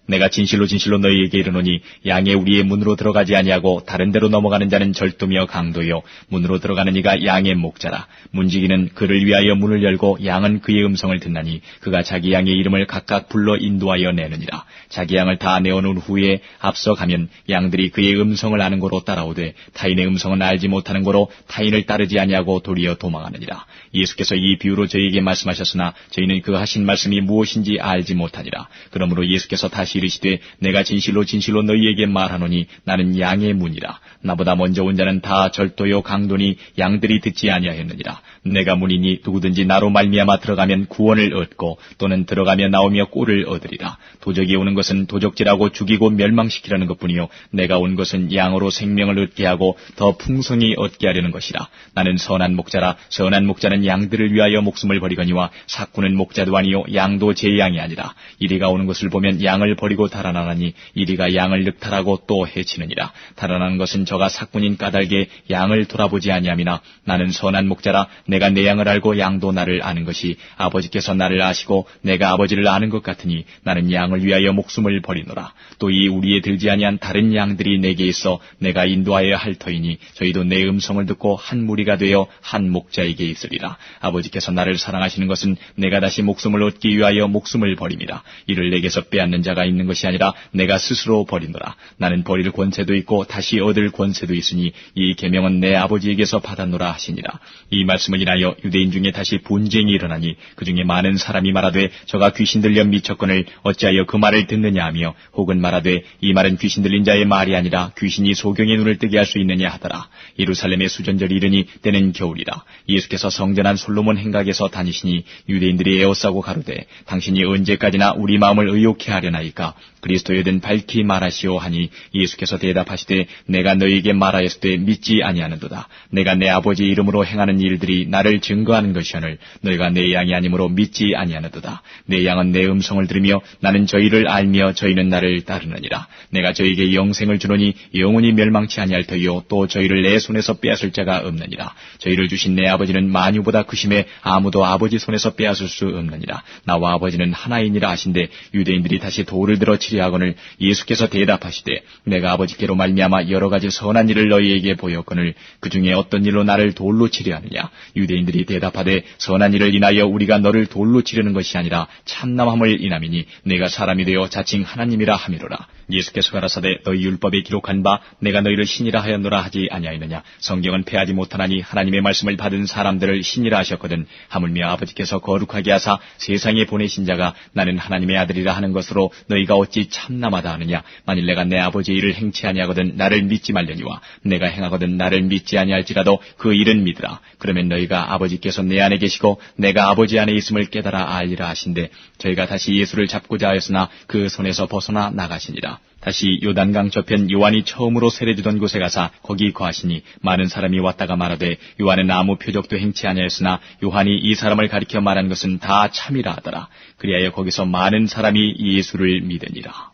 S2: 내가 진실로 진실로 너희에게 이르노니 양의 우리의 문으로 들어가지 아니하고 다른 데로 넘어가는 자는 절도며 강도요 문으로 들어가는 이가 양의 목자라. 문지기는 그를 위하여 문을 열고 양은 그의 음성을 듣나니 그가 자기 양의 이름을 각각 불러 인도하여 내느니라. 자기 양을 다 내어놓은 후에 앞서 가면 양들이 그의 음성을 아는 고로 따라오되 타인의 음성은 알지 못하는 고로 타인을 따르지 아니하고 도리어 도망하느니라. 예수께서 이 비유로 저희에게 말씀하셨으나 저희는 그 하신 말씀이 무엇인지 알지 못하니라. 그러므로 예수께서 다시 이르시되 내가 진실로 진실로 너희에게 말하노니 나는 양의 문이라. 나보다 먼저 온 자는 다 절도요 강도니 양들이 듣지 아니하였느니라. 내가 문이니 누구든지 나로 말미암아 들어가면 구원을 얻고 또는 들어가며 나오며 꼴을 얻으리라. 도적이 오는 것은 도적질하고 죽이고 멸망시키려는 것뿐이요 내가 온 것은 양으로 생명을 얻게 하고 더 풍성히 얻게 하려는 것이라. 나는 선한 목자라. 선한 목자는 양들을 위하여 목숨을 버리거니와 삭구는 목자도 아니요 양도 제 양이 아니라. 이리가 오는 것을 보면 양을 버리고 달아나나니 이리가 양을 늑탈하고 또 해치느니라. 달아나는 것은 저가 삭군인 까닭에 양을 돌아보지 아니함이나 나는 선한 목자라. 내가 내 양을 알고 양도 나를 아는 것이 아버지께서 나를 아시고 내가 아버지를 아는 것 같으니 나는 양을 위하여 목숨을 버리노라. 또 이 우리에 들지 아니한 다른 양들이 내게 있어 내가 인도하여야 할 터이니 저희도 내 음성을 듣고 한 무리가 되어 한 목자에게 있으리라. 아버지께서 나를 사랑하시는 것은 내가 다시 목숨을 얻기 위하여 목숨을 버림이라. 이를 내게서 빼앗는 자가 있는 것이 아니라 내가 스스로 버리노라. 나는 버릴 권세도 있고 다시 얻을 권세도 있으니 이 계명은 내 아버지에게서 받았노라 하시니라. 이 말씀을 인하여 유대인 중에 다시 분쟁이 일어나니 그 중에 많은 사람이 말하되 저가 귀신 들려 미쳤거늘 어찌하여 그 말을 듣느냐 하며 혹은 말하되 이 말은 귀신 들린 자의 말이 아니라 귀신이 소경의 눈을 뜨게 할 수 있느냐 하더라. 예루살렘의 수전절이 이르니 때는 겨울이라. 예수께서 성전한 솔로몬 행각에서 다니시니 유대인들이 에워싸고 가로되 당신이 언제까지나 우리 마음을 의욕해 하려나이까. 그리스도여든 밝히 말하시오 하니 예수께서 대답하시되 내가 너희에게 말하였을 때 믿지 아니하는도다. 내가 내 아버지의 이름으로 행하는 일들이 나를 증거하는 것이오늘 너희가 내 양이 아니므로 믿지 아니하는도다. 내 양은 내 음성을 들으며 나는 저희를 알며 저희는 나를 따르느니라. 내가 저희에게 영생을 주노니 영원히 멸망치 아니할 터이요 또 저희를 내 손에서 빼앗을 자가 없느니라. 저희를 주신 내 아버지는 만유보다 크심에 아무도 아버지 손에서 빼앗을 수 없느니라. 나와 아버지는 하나이니라 하신데 유대인들이 다시 돌을 들어 치려하거늘 예수께서 대답하시되 내가 아버지께로 말미암아 여러 가지 선한 일을 너희에게 보였거늘 그 중에 어떤 일로 나를 돌로 치려하느냐. 유대인들이 대답하되 선한 일을 인하여 우리가 너를 돌로 치려는 것이 아니라 참남함을 인함이니 내가 사람이 되어 자칭 하나님이라 함이로라. 예수께서 가라사대 너희 율법에 기록한 바 내가 너희를 신이라 하였노라 하지 아니하였느냐. 성경은 패하지 못하나니 하나님의 말씀을 받은 사람들을 신이라 하셨거든. 하물며 아버지께서 거룩하게 하사 세상에 보내신 자가 나는 하나님의 아들이라 하는 것으로 너희 너희가 어찌 참남하다 하느냐? 만일 내가 내 아버지의 일을 행치 아니하거든 나를 믿지 말려니와 내가 행하거든 나를 믿지 아니할지라도 그 일은 믿으라. 그러면 너희가 아버지께서 내 안에 계시고 내가 아버지 안에 있음을 깨달아 알리라 하신대 저희가 다시 예수를 잡고자 하였으나 그 손에서 벗어나 나가시니라. 다시 요단강 저편 요한이 처음으로 세례주던 곳에 가사 거기 거하시니 많은 사람이 왔다가 말하되 요한은 아무 표적도 행치 아니하였으나 요한이 이 사람을 가리켜 말한 것은 다 참이라 하더라. 그리하여 거기서 많은 사람이 예수를 믿으니라.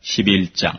S2: 11장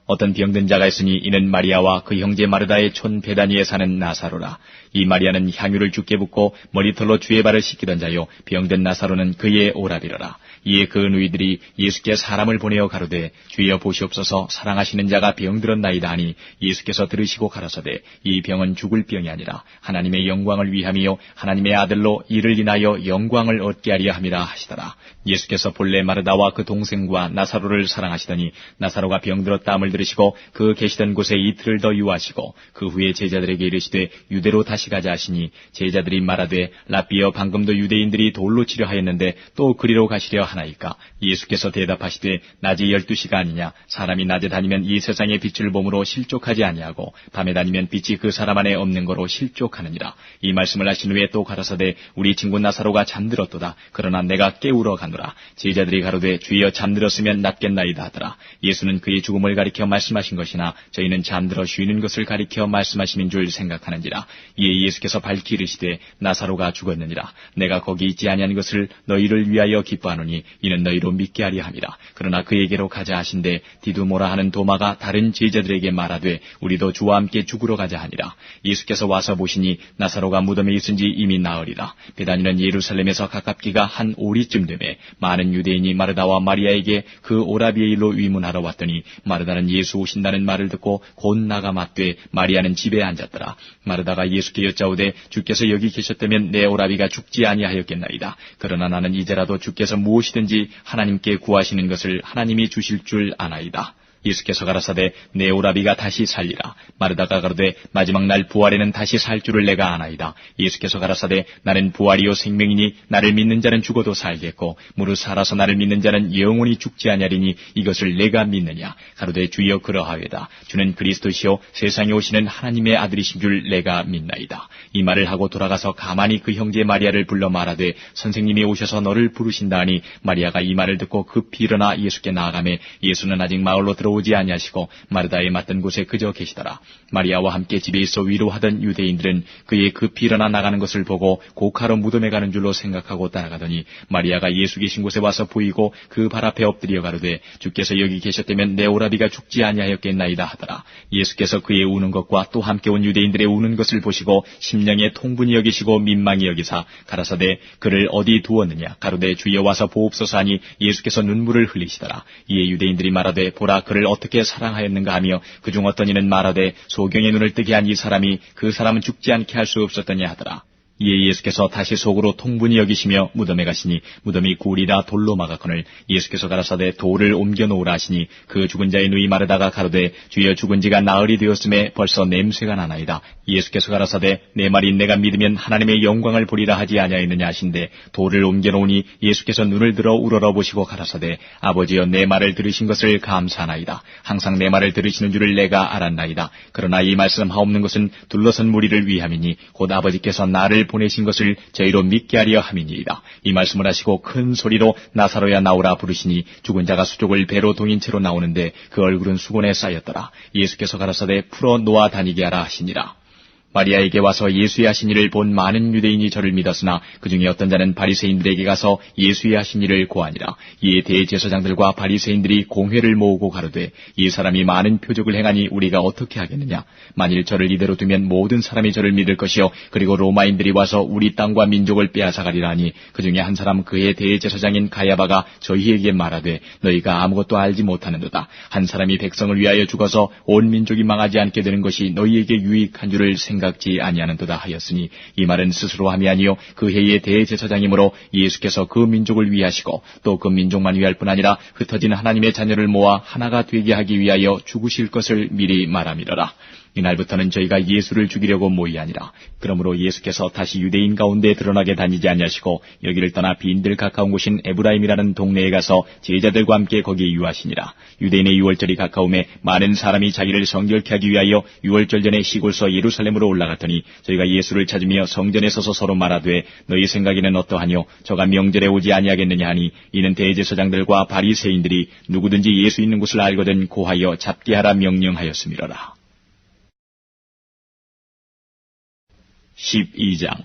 S2: 어떤 병든 자가 있으니 이는 마리아와 그 형제 마르다의 촌 베다니에 사는 나사로라. 이 마리아는 향유를 주께 붓고 머리털로 주의 발을 씻기던 자요 병든 나사로는 그의 오라비러라. 이에 그 누이들이 예수께 사람을 보내어 가로되 주여 보시옵소서 사랑하시는 자가 병들었나이다 하니 예수께서 들으시고 가라사대 이 병은 죽을 병이 아니라 하나님의 영광을 위함이요 하나님의 아들로 이를 인하여 영광을 얻게 하려 함이라 하시더라. 예수께서 본래 마르다와 그 동생과 나사로를 사랑하시더니 나사로가 병들었다함을 들으시고 그 계시던 곳에 이틀을 더 유하시고 그 후에 제자들에게 이르시되 유대로 다시 가자 하시니 제자들이 말하되 랍비여 방금도 유대인들이 돌로 치려 하였는데 또 그리로 가시려 하나이까? 예수께서 대답하시되 낮이 12시가 아니냐? 사람이 낮에 다니면 이 세상의 빛을 보므로 실족하지 아니하고 밤에 다니면 빛이 그 사람 안에 없는 거로 실족하느니라. 이 말씀을 하신 후에 또 가라사대 우리 친구 나사로가 잠들었도다. 그러나 내가 깨우러 가노라. 제자들이 가로되 주여 잠들었으면 낫겠나이다 하더라. 예수는 그의 죽음을 가리켜 말씀하신 것이나 저희는 잠들어 쉬는 것을 가리켜 말씀하심인 줄 생각하는지라. 이에 예수께서 밝히 이르시되 나사로가 죽었느니라. 내가 거기 있지 아니한 것을 너희를 위하여 기뻐하노니 이는 너희로 믿게 하려 함이라. 그러나 그에게로 가자 하신대 디두모라 하는 도마가 다른 제자들에게 말하되 우리도 주와 함께 죽으러 가자 하니라. 예수께서 와서 보시니 나사로가 무덤에 있은지 이미 나으리라. 베다니는 예루살렘에서 가깝기가 한 오리쯤 되매 많은 유대인이 마르다와 마리아에게 그 오라비의 일로 위문하러 왔더니 마르다는 예수 오신다는 말을 듣고 곧 나가 맞되 마리아는 집에 앉았더라. 마르다가 예수께 여짜오되 주께서 여기 계셨다면 내 오라비가 죽지 아니하였겠나이다. 그러나 나는 이제라도 주께서 무엇이든지 하나님께 구하시는 것을 하나님이 주실 줄 아나이다. 예수께서 가라사대 내 오라비가 다시 살리라. 마르다가 가로되 마지막 날 부활에는 다시 살 줄을 내가 아나이다. 예수께서 가라사대 나는 부활이요 생명이니 나를 믿는 자는 죽어도 살겠고 무릇 살아서 나를 믿는 자는 영원히 죽지 아니하리니 이것을 내가 믿느냐. 가로되 주여 그러하외다. 주는 그리스도시요 세상에 오시는 하나님의 아들이신 줄 내가 믿나이다. 이 말을 하고 돌아가서 가만히 그 형제 마리아를 불러 말하되 선생님이 오셔서 너를 부르신다 하니 마리아가 이 말을 듣고 급히 일어나 예수께 나아가매 예수는 아직 마을로 들어오지 아니하시고 마르다에 맞던 곳에 그저 계시더라. 마리아와 함께 집에 있어 위로하던 유대인들은 그의 급히 일어나 나가는 것을 보고 고카로 무덤에 가는 줄로 생각하고 따라가더니 마리아가 예수 계신 곳에 와서 보이고 그 발 앞에 엎드려 가로되 주께서 여기 계셨다면 내 오라비가 죽지 아니하였겠나이다 하더라. 예수께서 그의 우는 것과 또 함께 온 유대인들의 우는 것을 보시고 심령에 통분히 여기시고 민망히 여기사 가라사대 그를 어디 두었느냐. 가로되 주여 와서 보옵소서 하니 예수께서 눈물을 흘리시더라. 이에 유대인들이 말하되 보라 그를 어떻게 사랑하였는가 하며 그중 어떤 이는 말하되 소경의 눈을 뜨게 한 이 사람이 그 사람은 죽지 않게 할 수 없었더냐 하더라. 이에 예수께서 다시 속으로 통분히 여기시며 무덤에 가시니 무덤이 굴이라 돌로 막았거늘 예수께서 가라사대 돌을 옮겨 놓으라 하시니 그 죽은 자의 누이 마르다가 가로되 주여 죽은 지가 나흘이 되었음에 벌써 냄새가 나나이다. 예수께서 가라사대 내 말이 내가 믿으면 하나님의 영광을 보리라 하지 아니하였느냐 하신데 돌을 옮겨 놓으니 예수께서 눈을 들어 우러러보시고 가라사대 아버지여 내 말을 들으신 것을 감사하나이다. 항상 내 말을 들으시는 줄을 내가 알았나이다. 그러나 이 말씀 하옵는 것은 둘러선 무리를 위함이니 곧 아버지께서 나를 보내신 것을 저희로 믿게 하려 함이니이다. 이 말씀을 하시고 큰 소리로 나사로야 나오라 부르시니 죽은 자가 수족을 배로 동인 채로 나오는데 그 얼굴은 수건에 쌓였더라. 예수께서 가라사대 풀어 놓아 다니게 하라 하시니라. 마리아에게 와서 예수의 하신 일을 본 많은 유대인이 저를 믿었으나 그중에 어떤 자는 바리새인들에게 가서 예수의 하신 일을 고하니라. 이에 대제사장들과 바리새인들이 공회를 모으고 가로되 이 사람이 많은 표적을 행하니 우리가 어떻게 하겠느냐. 만일 저를 이대로 두면 모든 사람이 저를 믿을 것이요 그리고 로마인들이 와서 우리 땅과 민족을 빼앗아가리라 하니 그중에 한 사람 그의 대제사장인 가야바가 저희에게 말하되 너희가 아무것도 알지 못하는도다. 한 사람이 백성을 위하여 죽어서 온 민족이 망하지 않게 되는 것이 너희에게 유익한 줄을 생각지 아니하는도다 하였으니 이 말은 스스로 함이 아니요 그 해의 대제사장이므로 예수께서 그 민족을 위하시고 또 그 민족만 위할 뿐 아니라 흩어진 하나님의 자녀를 모아 하나가 되게 하기 위하여 죽으실 것을 미리 말함이러라. 이날부터는 저희가 예수를 죽이려고 모이하니라. 그러므로 예수께서 다시 유대인 가운데 드러나게 다니지 아니하시고 여기를 떠나 빈들 가까운 곳인 에브라임이라는 동네에 가서 제자들과 함께 거기에 유하시니라. 유대인의 유월절이 가까움에 많은 사람이 자기를 성결케 하기 위하여 유월절 전에 시골서 예루살렘으로 올라갔더니 저희가 예수를 찾으며 성전에 서서 서로 말하되 너희 생각에는 어떠하뇨? 저가 명절에 오지 아니하겠느냐 하니 이는 대제사장들과 바리새인들이 누구든지 예수 있는 곳을 알거든 고하여 잡게 하라 명령하였음이로라. 12장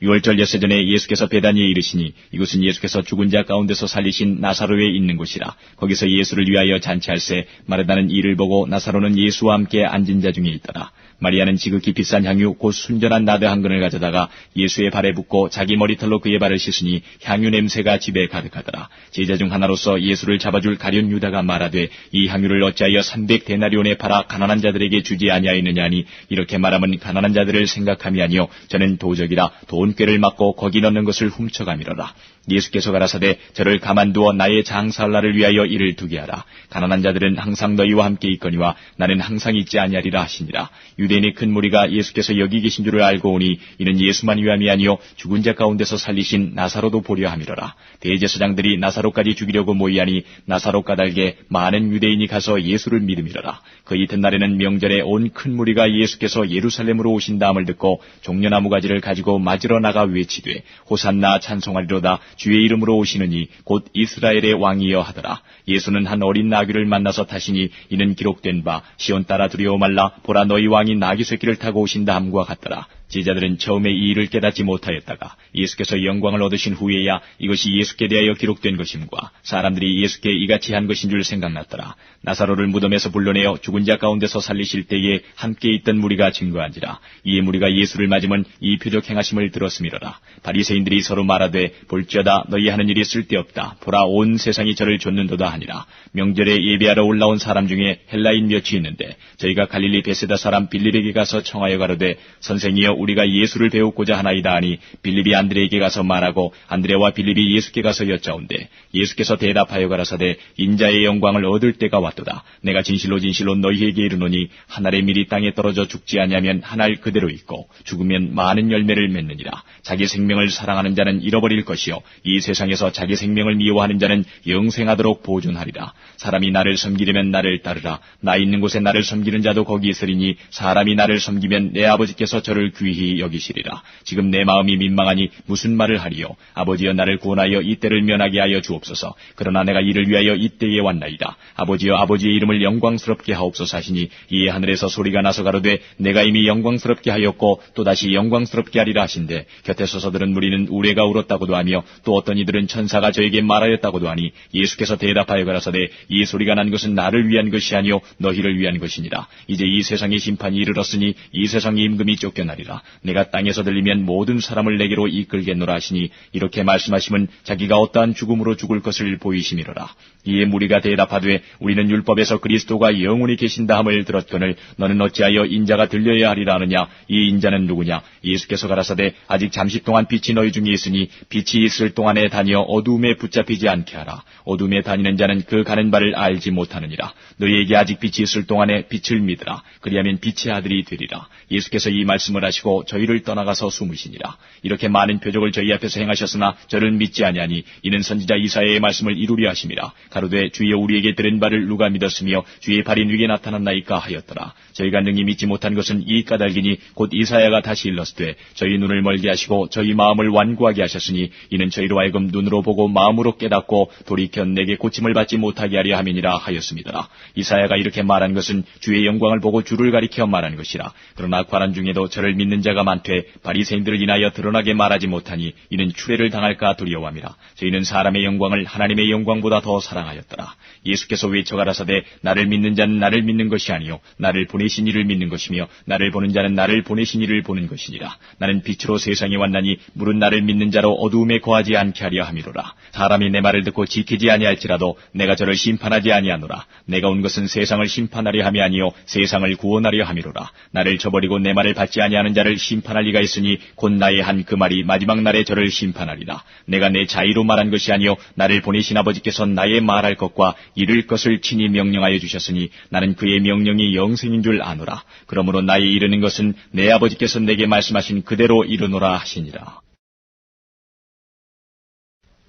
S2: 유월절 엿새 전에 예수께서 베다니에 이르시니 이곳은 예수께서 죽은 자 가운데서 살리신 나사로에 있는 곳이라. 거기서 예수를 위하여 잔치할새 마르다는 이를 보고 나사로는 예수와 함께 앉은 자 중에 있더라. 마리아는 지극히 비싼 향유 곧 순전한 나드 한 근을 가져다가 예수의 발에 붓고 자기 머리털로 그의 발을 씻으니 향유 냄새가 집에 가득하더라. 제자 중 하나로서 예수를 잡아줄 가룟 유다가 말하되 이 향유를 어찌하여 300데나리온에 팔아 가난한 자들에게 주지 아니하였느냐 하니 이렇게 말하면 가난한 자들을 생각함이 아니요 저는 도적이라 돈꾀를 맞고 거기 넣는 것을 훔쳐가미로라. 예수께서 가라사대 저를 가만두어 나의 장사할 날을 위하여 이를 두게 하라. 가난한 자들은 항상 너희와 함께 있거니와 나는 항상 있지 아니하리라 하시니라. 유대인의 큰 무리가 예수께서 여기 계신 줄을 알고 오니 이는 예수만 위함이 아니요 죽은 자 가운데서 살리신 나사로도 보려 함이로라. 대제사장들이 나사로까지 죽이려고 모이하니 나사로 까닭에 많은 유대인이 가서 예수를 믿음이로라. 그 이튿날에는 명절에 온 큰 무리가 예수께서 예루살렘으로 오신다함을 듣고 종려나무 가지를 가지고 맞으러 나가 외치되 호산나 찬송하리로다. 주의 이름으로 오시느니 곧 이스라엘의 왕이여 하더라. 예수는 한 어린 나귀를 만나서 타시니 이는 기록된 바 시온 따라 두려워 말라 보라 너희 왕이 나귀 새끼를 타고 오신다 함과 같더라. 제자들은 처음에 이 일을 깨닫지 못하였다가 예수께서 영광을 얻으신 후에야 이것이 예수께 대하여 기록된 것임과 사람들이 예수께 이같이 한 것인 줄 생각났더라. 나사로를 무덤에서 불러내어 죽은 자 가운데서 살리실 때에 함께 있던 무리가 증거한지라. 이에 무리가 예수를 맞으면 이 표적 행하심을 들었음이로라. 바리새인들이 서로 말하되 볼지어다 너희 하는 일이 쓸데없다. 보라 온 세상이 저를 좇는도다 하니라. 명절에 예배하러 올라온 사람 중에 헬라인 몇이 있는데 저희가 갈릴리 베세다 사람 빌립에게 가서 청하여 가로되 선생이여 우리가 예수를 배우고자 하나이다 하니 빌립이 안드레에게 가서 말하고 안드레와 빌립이 예수께 가서 여짜온대 예수께서 대답하여 가라사대 인자의 영광을 얻을 때가 왔도다. 내가 진실로 너희에게 이르노니 한 알의 밀이 땅에 떨어져 죽지 아니하면 한 알 그대로 있고 죽으면 많은 열매를 맺느니라. 자기 생명을 사랑하는 자는 잃어버릴 것이요 이 세상에서 자기 생명을 미워하는 자는 영생하도록 보존하리라. 사람이 나를 섬기려면 나를 따르라. 나 있는 곳에 나를 섬기는 자도 거기 있으리니 사람이 나를 섬기면 내 아버지께서 저를 귀히 여기시리라. 지금 내 마음이 민망하니 무슨 말을 하리요. 아버지여 나를 구원하여 이 때를 면하게 하여 주옵소서. 그러나 내가 이를 위하여 이 때에 왔나이다. 아버지여 아버지의 이름을 영광스럽게 하옵소서 하시니 이에 하늘에서 소리가 나서 가로되 내가 이미 영광스럽게 하였고 또다시 영광스럽게 하리라 하신대 곁에 서서 들은 무리는 우레가 울었다고도 하며 또 어떤 이들은 천사가 저에게 말하였다고도 하니 예수께서 대답하여 가라사대 이 소리가 난 것은 나를 위한 것이 아니요 너희를 위한 것이니라. 이제 이 세상의 심판이 이르렀으니 이 세상의 임금이 쫓겨나리라. 내가 땅에서 들리면 모든 사람을 내게로 이끌겠노라 하시니 이렇게 말씀하시면 자기가 어떠한 죽음으로 죽을 것을 보이심이로라. 이에 무리가 대답하되 우리는 율법에서 그리스도가 영원히 계신다 함을 들었거늘 너는 어찌하여 인자가 들려야 하리라 하느냐. 이 인자는 누구냐. 예수께서 가라사대 아직 잠시 동안 빛이 너희 중에 있으니 빛이 있을 동안에 다니어 어두움에 붙잡히지 않게 하라. 어두움에 다니는 자는 그 가는 바를 알지 못하느니라. 너희에게 아직 빛이 있을 동안에 빛을 믿으라. 그리하면 빛의 아들이 되리라. 예수께서 이 말씀을 하시고 저희를 떠나가서 숨으시니라. 이렇게 많은 표적을 저희 앞에서 행하셨으나 저를 믿지 아니하니 이는 선지자 이사야의 말씀을 이루려 하심이라. 가로되 주여 우리에게 들은 바를 누가 믿었으며 주의 발이 누게 나타났나이까 하였더라. 저희가 능히 믿지 못한 것은 이 까닭이니 곧 이사야가 다시 일렀으되 저희 눈을 멀게 하시고 저희 마음을 완고하게 하셨으니 이는 저희로 하여금 눈으로 보고 마음으로 깨닫고 돌이켜 내게 고침을 받지 못하게 하려 함이니라 하였습니다. 이사야가 이렇게 말한 것은 주의 영광을 보고 주를 가리켜 말한 것이라. 그러나 관원 중에도 저를 믿는 자가 많되 바리새인들을 인하여 드러나게 말하지 못하니 이는 추례를 당할까 두려워함이라. 저희는 사람의 영광을 하나님의 영광보다 더 사랑하였더라. 예수께서 외쳐 가라사대 나를 믿는 자는 나를 믿는 것이 아니요 나를 보내신 이를 믿는 것이며 나를 보는 자는 나를 보내신 이를 보는 것이니라. 나는 빛으로 세상에 왔나니 물은 나를 믿는 자로 어두움에 거하지 않게 하려 함이로라. 사람이 내 말을 듣고 지키지 아니할지라도 내가 저를 심판하지 아니하노라. 내가 온 것은 세상을 심판하려 함이 아니요 세상을 구원하려 함이로라. 나를 저버리고 내 말을 받지 아니하는 자는 자를 심판할 리가 있으니 곧 나의 한 그 말이 마지막 날에 저를 심판하리라. 내가 내 자의로 말한 것이 아니요 나를 보내신 아버지께서 나의 말할 것과 이룰 것을 친히 명령하여 주셨으니 나는 그의 명령이 영생인 줄 아노라. 그러므로 나의 이르는 것은 내 아버지께서 내게 말씀하신 그대로 이르노라 하시니라.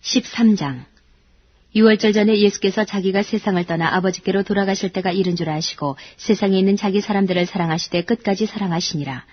S1: 13장. 6월절 전에 예수께서 자기가 세상을 떠나 아버지께로 돌아가실 때가 이른 줄 아시고 세상에 있는 자기 사람들을 사랑하시되 끝까지 사랑하시니라.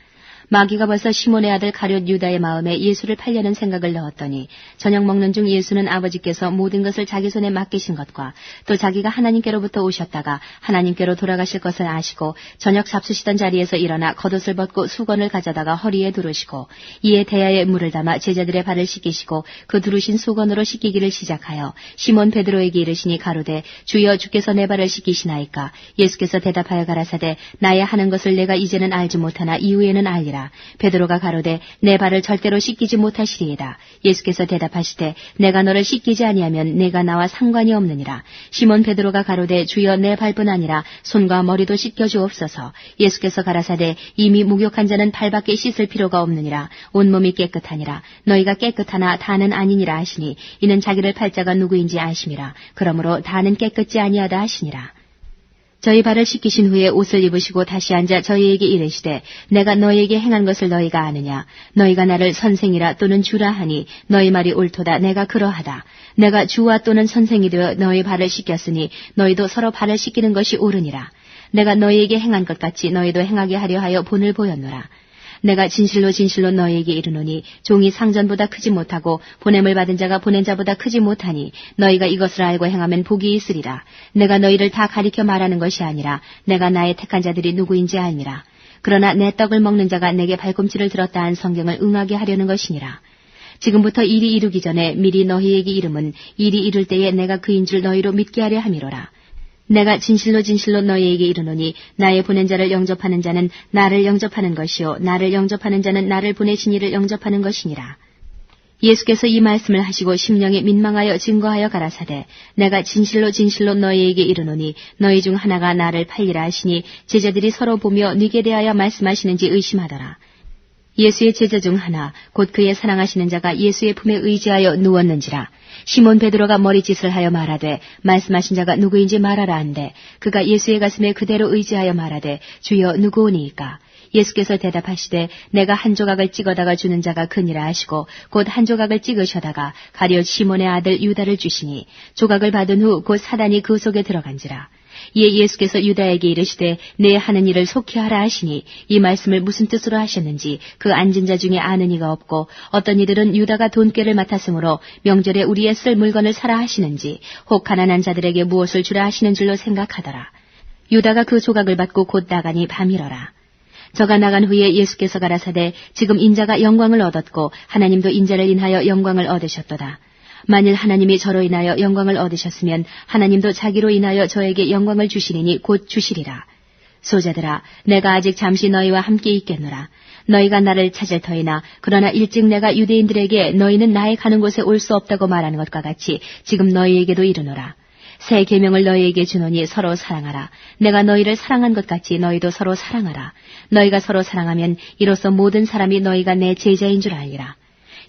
S1: 마귀가 벌써 시몬의 아들 가룟 유다의 마음에 예수를 팔려는 생각을 넣었더니 저녁 먹는 중 예수는 아버지께서 모든 것을 자기 손에 맡기신 것과 또 자기가 하나님께로부터 오셨다가 하나님께로 돌아가실 것을 아시고 저녁 잡수시던 자리에서 일어나 겉옷을 벗고 수건을 가져다가 허리에 두르시고 이에 대야에 물을 담아 제자들의 발을 씻기시고 그 두르신 수건으로 씻기기를 시작하여 시몬 베드로에게 이르시니 가로되 주여 주께서 내 발을 씻기시나이까. 예수께서 대답하여 가라사대 나의 하는 것을 내가 이제는 알지 못하나 이후에는 알리라. 베드로가 가로되 내 발을 절대로 씻기지 못하시리이다. 예수께서 대답하시되 내가 너를 씻기지 아니하면 내가 나와 상관이 없느니라. 시몬 베드로가 가로되 주여 내 발뿐 아니라 손과 머리도 씻겨주옵소서. 예수께서 가라사대 이미 목욕한 자는 발밖에 씻을 필요가 없느니라. 온몸이 깨끗하니라. 너희가 깨끗하나 다는 아니니라 하시니 이는 자기를 팔 자가 누구인지 아심이라. 그러므로 다는 깨끗지 아니하다 하시니라. 저희 발을 씻기신 후에 옷을 입으시고 다시 앉아 저희에게 이르시되 내가 너희에게 행한 것을 너희가 아느냐. 너희가 나를 선생이라 또는 주라 하니 너희 말이 옳도다. 내가 그러하다. 내가 주와 또는 선생이 되어 너희 발을 씻겼으니 너희도 서로 발을 씻기는 것이 옳으니라. 내가 너희에게 행한 것 같이 너희도 행하게 하려 하여 본을 보였노라. 내가 진실로 진실로 너희에게 이르노니 종이 상전보다 크지 못하고 보냄을 받은 자가 보낸 자보다 크지 못하니 너희가 이것을 알고 행하면 복이 있으리라. 내가 너희를 다 가리켜 말하는 것이 아니라 내가 나의 택한 자들이 누구인지 알미라. 그러나 내 떡을 먹는 자가 내게 발꿈치를 들었다 한 성경을 응하게 하려는 것이니라. 지금부터 일이 이루기 전에 미리 너희에게 이름은 일이 이룰 때에 내가 그인 줄 너희로 믿게 하려 함이로라. 내가 진실로 진실로 너희에게 이르노니 나의 보낸 자를 영접하는 자는 나를 영접하는 것이요 나를 영접하는 자는 나를 보내신 이를 영접하는 것이니라. 예수께서 이 말씀을 하시고 심령에 민망하여 증거하여 가라사대 내가 진실로 진실로 너희에게 이르노니 너희 중 하나가 나를 팔리라 하시니 제자들이 서로 보며 네게 대하여 말씀하시는지 의심하더라. 예수의 제자 중 하나 곧 그의 사랑하시는 자가 예수의 품에 의지하여 누웠는지라. 시몬 베드로가 머리짓을 하여 말하되 말씀하신 자가 누구인지 말하라 한데 그가 예수의 가슴에 그대로 의지하여 말하되 주여 누구오니이까. 예수께서 대답하시되 내가 한 조각을 찍어다가 주는 자가 그니라 하시고 곧 한 조각을 찍으셔다가 가룟 시몬의 아들 유다를 주시니 조각을 받은 후 곧 사단이 그 속에 들어간지라. 이에 예수께서 유다에게 이르시되 내 하는 일을 속히 하라 하시니 이 말씀을 무슨 뜻으로 하셨는지 그 앉은 자 중에 아는 이가 없고 어떤 이들은 유다가 돈꾀를 맡았으므로 명절에 우리의 쓸 물건을 사라 하시는지 혹 가난한 자들에게 무엇을 주라 하시는 줄로 생각하더라. 유다가 그 조각을 받고 곧 나가니 밤이러라. 저가 나간 후에 예수께서 가라사대 지금 인자가 영광을 얻었고 하나님도 인자를 인하여 영광을 얻으셨도다. 만일 하나님이 저로 인하여 영광을 얻으셨으면 하나님도 자기로 인하여 저에게 영광을 주시리니 곧 주시리라. 소자들아 내가 아직 잠시 너희와 함께 있겠노라. 너희가 나를 찾을 터이나 그러나 일찍 내가 유대인들에게 너희는 나의 가는 곳에 올 수 없다고 말하는 것과 같이 지금 너희에게도 이르노라. 새 계명을 너희에게 주노니 서로 사랑하라. 내가 너희를 사랑한 것 같이 너희도 서로 사랑하라. 너희가 서로 사랑하면 이로써 모든 사람이 너희가 내 제자인 줄 알리라.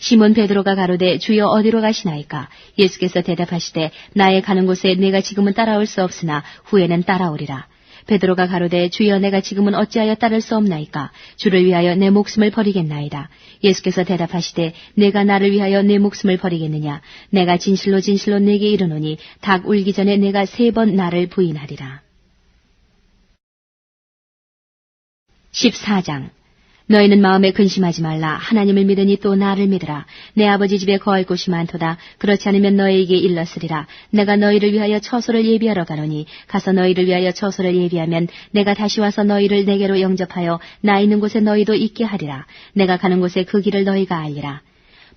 S1: 시몬 베드로가 가로되 주여 어디로 가시나이까. 예수께서 대답하시되 나의 가는 곳에 내가 지금은 따라올 수 없으나 후에는 따라오리라. 베드로가 가로되 주여 내가 지금은 어찌하여 따를 수 없나이까. 주를 위하여 내 목숨을 버리겠나이다. 예수께서 대답하시되 내가 나를 위하여 내 목숨을 버리겠느냐. 내가 진실로 진실로 네게 이르노니 닭 울기 전에 내가 3번 나를 부인하리라. 14장. 너희는 마음에 근심하지 말라. 하나님을 믿으니 또 나를 믿으라. 내 아버지 집에 거할 곳이 많도다. 그렇지 않으면 너희에게 일렀으리라. 내가 너희를 위하여 처소를 예비하러 가노니 가서 너희를 위하여 처소를 예비하면 내가 다시 와서 너희를 내게로 영접하여 나 있는 곳에 너희도 있게 하리라. 내가 가는 곳에 그 길을 너희가 알리라.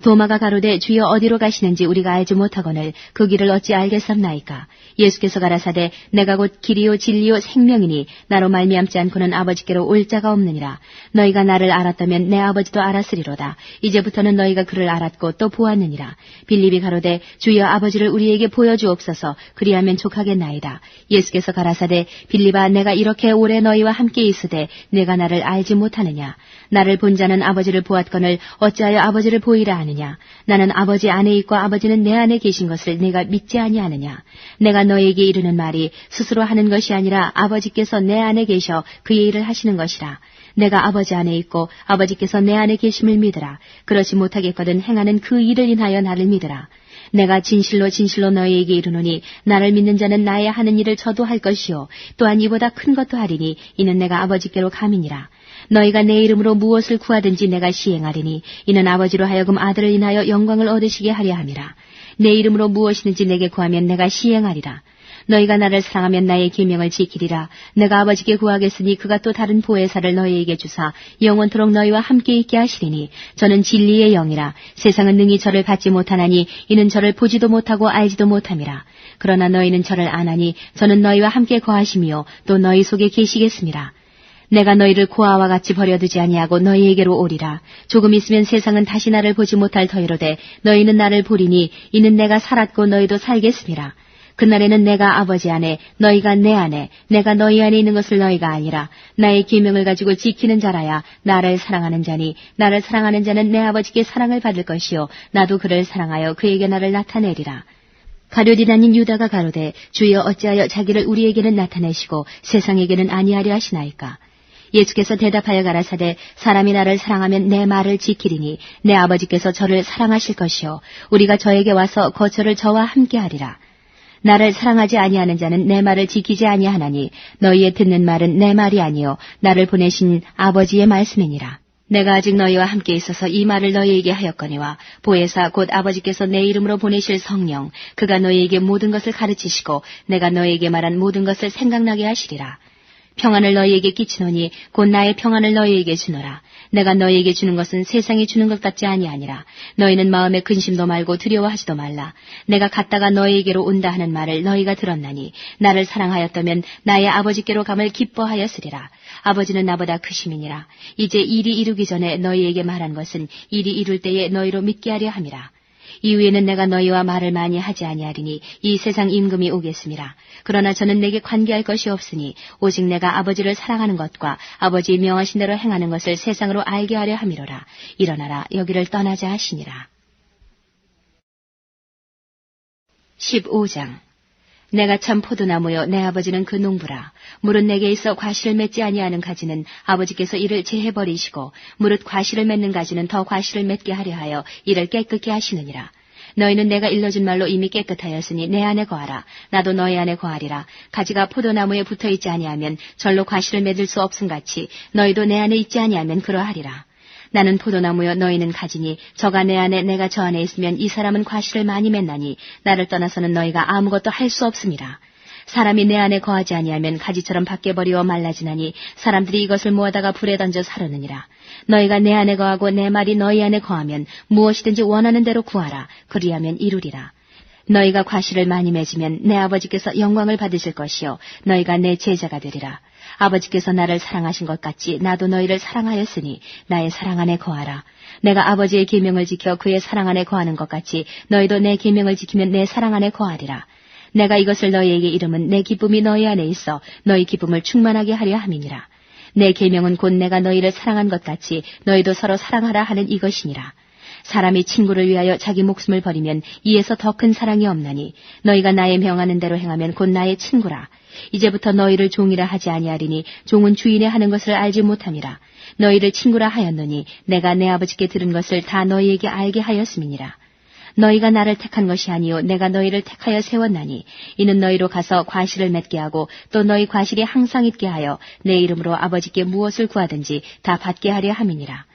S1: 도마가 가로되 주여 어디로 가시는지 우리가 알지 못하거늘 그 길을 어찌 알겠습나이까. 예수께서 가라사대 내가 곧 길이요 진리요 생명이니 나로 말미암지 않고는 아버지께로 올 자가 없느니라. 너희가 나를 알았다면 내 아버지도 알았으리로다. 이제부터는 너희가 그를 알았고 또 보았느니라. 빌립이 가로되 주여 아버지를 우리에게 보여주옵소서. 그리하면 족하겠나이다. 예수께서 가라사대 빌립아 내가 이렇게 오래 너희와 함께 있으되 내가 나를 알지 못하느냐. 나를 본 자는 아버지를 보았거늘 어찌하여 아버지를 보이라 하느냐. 나는 아버지 안에 있고 아버지는 내 안에 계신 것을 내가 믿지 아니하느냐. 내가 너에게 이르는 말이 스스로 하는 것이 아니라 아버지께서 내 안에 계셔 그의 일을 하시는 것이라. 내가 아버지 안에 있고 아버지께서 내 안에 계심을 믿으라. 그렇지 못하겠거든 행하는 그 일을 인하여 나를 믿으라. 내가 진실로 진실로 너희에게 이르노니 나를 믿는 자는 나의 하는 일을 저도 할 것이요 또한 이보다 큰 것도 하리니 이는 내가 아버지께로 감이니라. 너희가 내 이름으로 무엇을 구하든지 내가 시행하리니 이는 아버지로 하여금 아들을 인하여 영광을 얻으시게 하려 함이라. 내 이름으로 무엇이든지 내게 구하면 내가 시행하리라. 너희가 나를 사랑하면 나의 계명을 지키리라. 내가 아버지께 구하겠으니 그가 또 다른 보혜사를 너희에게 주사 영원토록 너희와 함께 있게 하시리니 저는 진리의 영이라. 세상은 능히 저를 받지 못하나니 이는 저를 보지도 못하고 알지도 못함이라. 그러나 너희는 저를 아나니 저는 너희와 함께 거하시며 또 너희 속에 계시겠습니다. 내가 너희를 고아와 같이 버려두지 아니하고 너희에게로 오리라. 조금 있으면 세상은 다시 나를 보지 못할 터이로되 너희는 나를 보리니 이는 내가 살았고 너희도 살겠습니다. 그날에는 내가 아버지 안에 너희가 내 안에 내가 너희 안에 있는 것을 너희가 아니라 나의 계명을 가지고 지키는 자라야 나를 사랑하는 자니 나를 사랑하는 자는 내 아버지께 사랑을 받을 것이요 나도 그를 사랑하여 그에게 나를 나타내리라. 가룟 아닌 유다가 가로되 주여 어찌하여 자기를 우리에게는 나타내시고 세상에게는 아니하려 하시나이까. 예수께서 대답하여 가라사대 사람이 나를 사랑하면 내 말을 지키리니 내 아버지께서 저를 사랑하실 것이요 우리가 저에게 와서 거처를 저와 함께 하리라. 나를 사랑하지 아니하는 자는 내 말을 지키지 아니하나니 너희의 듣는 말은 내 말이 아니요 나를 보내신 아버지의 말씀이니라. 내가 아직 너희와 함께 있어서 이 말을 너희에게 하였거니와 보혜사 곧 아버지께서 내 이름으로 보내실 성령 그가 너희에게 모든 것을 가르치시고 내가 너희에게 말한 모든 것을 생각나게 하시리라. 평안을 너희에게 끼치노니 곧 나의 평안을 너희에게 주노라. 내가 너희에게 주는 것은 세상이 주는 것 같지 아니하니라. 너희는 마음에 근심도 말고 두려워하지도 말라. 내가 갔다가 너희에게로 온다 하는 말을 너희가 들었나니 나를 사랑하였다면 나의 아버지께로 감을 기뻐하였으리라. 아버지는 나보다 크심이니라. 이제 일이 이루기 전에 너희에게 말한 것은 일이 이룰 때에 너희로 믿게 하려 함이라. 이후에는 내가 너희와 말을 많이 하지 아니하리니 이 세상 임금이 오겠음이라. 그러나 저는 내게 관계할 것이 없으니 오직 내가 아버지를 사랑하는 것과 아버지의 명하신 대로 행하는 것을 세상으로 알게 하려 함이로라. 일어나라 여기를 떠나자 하시니라. 15장 내가 참 포도나무요 내 아버지는 그 농부라. 무릇 내게 있어 과실을 맺지 아니하는 가지는 아버지께서 이를 제해버리시고 무릇 과실을 맺는 가지는 더 과실을 맺게 하려 하여 이를 깨끗게 하시느니라. 너희는 내가 일러준 말로 이미 깨끗하였으니 내 안에 거하라. 나도 너희 안에 거하리라. 가지가 포도나무에 붙어있지 아니하면 절로 과실을 맺을 수 없음같이 너희도 내 안에 있지 아니하면 그러하리라. 나는 포도나무여 너희는 가지니 저가 내 안에 내가 저 안에 있으면 이 사람은 과실을 많이 맺나니 나를 떠나서는 너희가 아무것도 할 수 없음이라. 사람이 내 안에 거하지 아니하면 가지처럼 밖에 버리어 말라지나니 사람들이 이것을 모아다가 불에 던져 사르느니라. 너희가 내 안에 거하고 내 말이 너희 안에 거하면 무엇이든지 원하는 대로 구하라. 그리하면 이루리라. 너희가 과실을 많이 맺으면 내 아버지께서 영광을 받으실 것이요 너희가 내 제자가 되리라. 아버지께서 나를 사랑하신 것 같이 나도 너희를 사랑하였으니 나의 사랑 안에 거하라. 내가 아버지의 계명을 지켜 그의 사랑 안에 거하는 것 같이 너희도 내 계명을 지키면 내 사랑 안에 거하리라. 내가 이것을 너희에게 이름은 내 기쁨이 너희 안에 있어 너희 기쁨을 충만하게 하려 함이니라. 내 계명은 곧 내가 너희를 사랑한 것 같이 너희도 서로 사랑하라 하는 이것이니라. 사람이 친구를 위하여 자기 목숨을 버리면 이에서 더 큰 사랑이 없나니 너희가 나의 명하는 대로 행하면 곧 나의 친구라. 이제부터 너희를 종이라 하지 아니하리니 종은 주인의 하는 것을 알지 못함이라. 너희를 친구라 하였노니 내가 내 아버지께 들은 것을 다 너희에게 알게 하였음이니라. 너희가 나를 택한 것이 아니요 내가 너희를 택하여 세웠나니 이는 너희로 가서 과실을 맺게 하고 또 너희 과실이 항상 있게 하여 내 이름으로 아버지께 무엇을 구하든지 다 받게 하려 함이니라.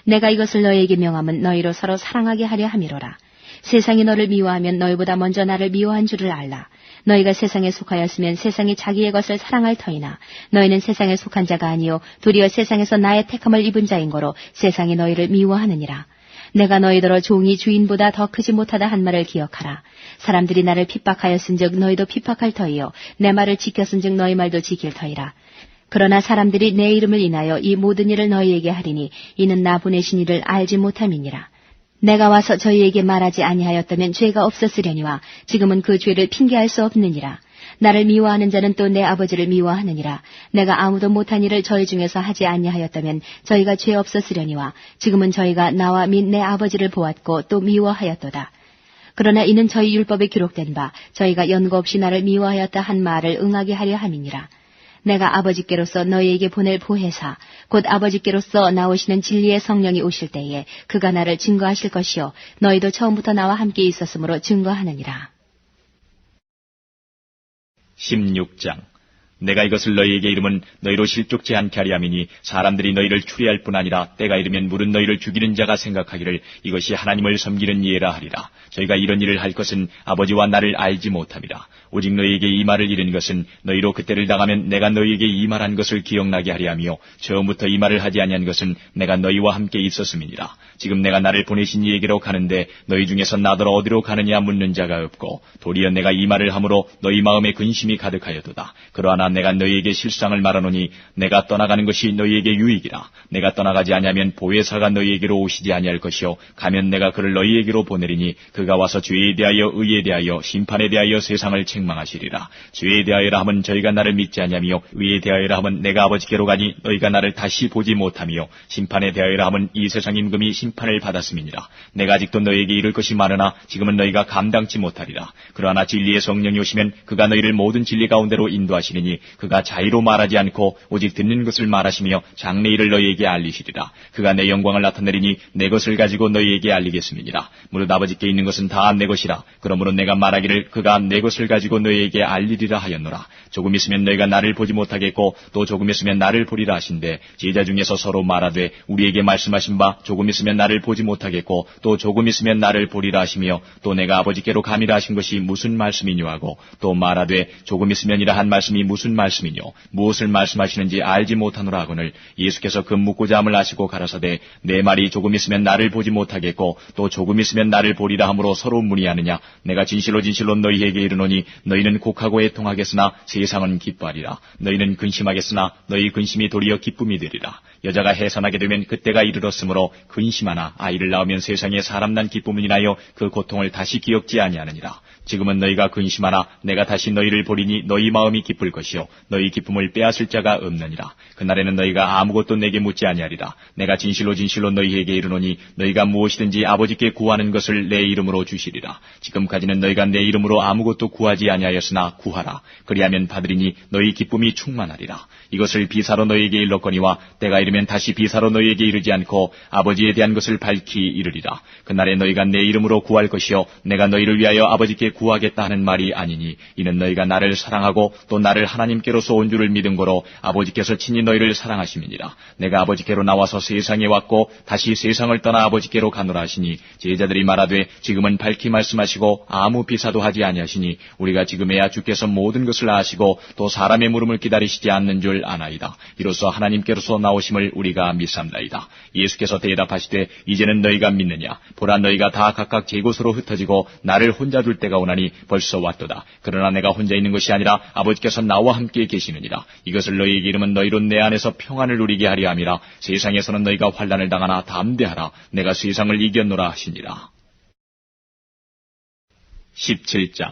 S1: 내가 이것을 너희에게 명함은 너희로 서로 사랑하게 하려 함이로라. 세상이 너를 미워하면 너희보다 먼저 나를 미워한 줄을 알라. 너희가 세상에 속하였으면 세상이 자기의 것을 사랑할 터이나 너희는 세상에 속한 자가 아니요 도리어 세상에서 나의 택함을 입은 자인 거로 세상이 너희를 미워하느니라. 내가 너희더러 종이 주인보다 더 크지 못하다 한 말을 기억하라. 사람들이 나를 핍박하였은즉 너희도 핍박할 터이요 내 말을 지켰은즉 너희 말도 지킬 터이라. 그러나 사람들이 내 이름을 인하여 이 모든 일을 너희에게 하리니 이는 나 보내신 이를 알지 못함이니라. 내가 와서 저희에게 말하지 아니하였다면 죄가 없었으려니와 지금은 그 죄를 핑계할 수 없느니라. 나를 미워하는 자는 또 내 아버지를 미워하느니라. 내가 아무도 못한 일을 저희 중에서 하지 아니하였다면 저희가 죄 없었으려니와 지금은 저희가 나와 및 내 아버지를 보았고 또 미워하였도다. 그러나 이는 저희 율법에 기록된 바 저희가 연고 없이 나를 미워하였다 한 말을 응하게 하려 함이니라. 내가 아버지께로서 너희에게 보낼 보혜사 곧 아버지께로서 나오시는 진리의 성령이 오실 때에 그가 나를 증거하실 것이요 너희도 처음부터 나와 함께 있었으므로 증거하느니라.
S2: 16장. 내가 이것을 너희에게 이름은 너희로 실족지 않게 하리 함이니 사람들이 너희를 추리할 뿐 아니라 때가 이르면 물은 너희를 죽이는 자가 생각하기를 이것이 하나님을 섬기는 예라 하리라. 저희가 이런 일을 할 것은 아버지와 나를 알지 못함이라. 오직 너희에게 이 말을 이르는 것은 너희로 그때를 당하면 내가 너희에게 이 말한 것을 기억나게 하리 하며 처음부터 이 말을 하지 아니한 것은 내가 너희와 함께 있었음이니라. 지금 내가 나를 보내신 이에게로 가는데 너희 중에서 나더러 어디로 가느냐 묻는 자가 없고 도리어 내가 이 말을 함으로 너희 마음에 근심이 가득하여도다. 그러나 내가 너희에게 실상을 말하노니 내가 떠나가는 것이 너희에게 유익이라. 내가 떠나가지 아니하면 보혜사가 너희에게로 오시지 아니할 것이요 가면 내가 그를 너희에게로 보내리니 그가 와서 죄에 대하여 의에 대하여 심판에 대하여 세상을 책망하시리라. 죄에 대하여라 하면 저희가 나를 믿지 아니하며 의에 대하여라 하면 내가 아버지께로 가니 너희가 나를 다시 보지 못하며 심판에 대하여라 하면 이 세상 임금이 심판을 받았음이니라. 내가 아직도 너희에게 이를 것이 많으나 지금은 너희가 감당치 못하리라. 그러나 진리의 성령이 오시면 그가 너희를 모든 진리 가운데로 인도하시리니 그가 자의로 말하지 않고 오직 듣는 것을 말하시며 장래일을 너희에게 알리시리라. 그가 내 영광을 나타내리니 내 것을 가지고 너희에게 알리겠음이니라. 무릇 아버지께 있는 것은 다 내 것이라. 그러므로 내가 말하기를 그가 내 것을 가지고 너희에게 알리리라 하였노라. 조금 있으면 너희가 나를 보지 못하겠고 또 조금 있으면 나를 보리라 하신대 제자 중에서 서로 말하되 우리에게 말씀하신 바 조금 있으면 나를 보지 못하겠고 또 조금 있으면 나를 보리라 하시며 또 내가 아버지께로 가미라 하신 것이 무슨 말씀이뇨 하고 또 말하되 조금 있으면이라 한 말씀이 무슨 말씀이뇨 무엇을 말씀하시는지 알지 못하노라 하거늘 예수께서 그 묻고자 함을 아시고 가라사대 내 말이 조금 있으면 나를 보지 못하겠고 또 조금 있으면 나를 보리라 함으로 서로 문의하느냐 내가 진실로 너희에게 이르노니 너희는 곡하고 애통하겠으나 세상은 기뻐하리라. 너희는 근심하겠으나 너희 근심이 도리어 기쁨이 되리라. 여자가 해산하게 되면 그때가 이르렀으므로 근심하나 아이를 낳으면 세상에 사람 난 기쁨을 인하여 그 고통을 다시 기억지 아니하느니라. 지금은 너희가 근심하나 내가 다시 너희를 보리니 너희 마음이 기쁠 것이요 너희 기쁨을 빼앗을 자가 없느니라. 그날에는 너희가 아무것도 내게 묻지 아니하리라. 내가 진실로 너희에게 이르노니 너희가 무엇이든지 아버지께 구하는 것을 내 이름으로 주시리라. 지금까지는 너희가 내 이름으로 아무것도 구하지 아니하였으나 구하라. 그리하면 받으리니 너희 기쁨이 충만하리라. 이것을 비사로 너희에게 일렀거니와 때가 이르면 다시 비사로 너희에게 이르지 않고 아버지에 대한 것을 밝히 이르리라. 그날에 너희가 내 이름으로 구할 것이요 내가 너희를 위하여 아버지께 구하겠다 하는 말이 아니니 이는 너희가 나를 사랑하고 또 나를 하나님께로서 온 줄을 믿은 거로 아버지께서 친히 너희를 사랑하심이니라. 내가 아버지께로 나와서 세상에 왔고 다시 세상을 떠나 아버지께로 가노라 하시니 제자들이 말하되 지금은 밝히 말씀하시고 아무 비사도 하지 아니하시니 우리가 지금에야 주께서 모든 것을 아시고 또 사람의 물음을 기다리시지 않는 줄 아나이다. 이로써 하나님께로서 나오심을 우리가 믿삼나이다. 예수께서 대답하시되 이제는 너희가 믿느냐? 보라 너희가 다 각각 제 곳으로 흩어지고 나를 혼자 둘 때가 오나니 벌써 왔도다. 그러나 내가 혼자 있는 것이 아니라 아버지께서 나와 함께 계시느니라. 이것을 너희에게 이르면 너희로 내 안에서 평안을 누리게 하려 함이라. 세상에서는 너희가 환난을 당하나 담대하라. 내가 세상을 이겼노라 하시니라. 17장.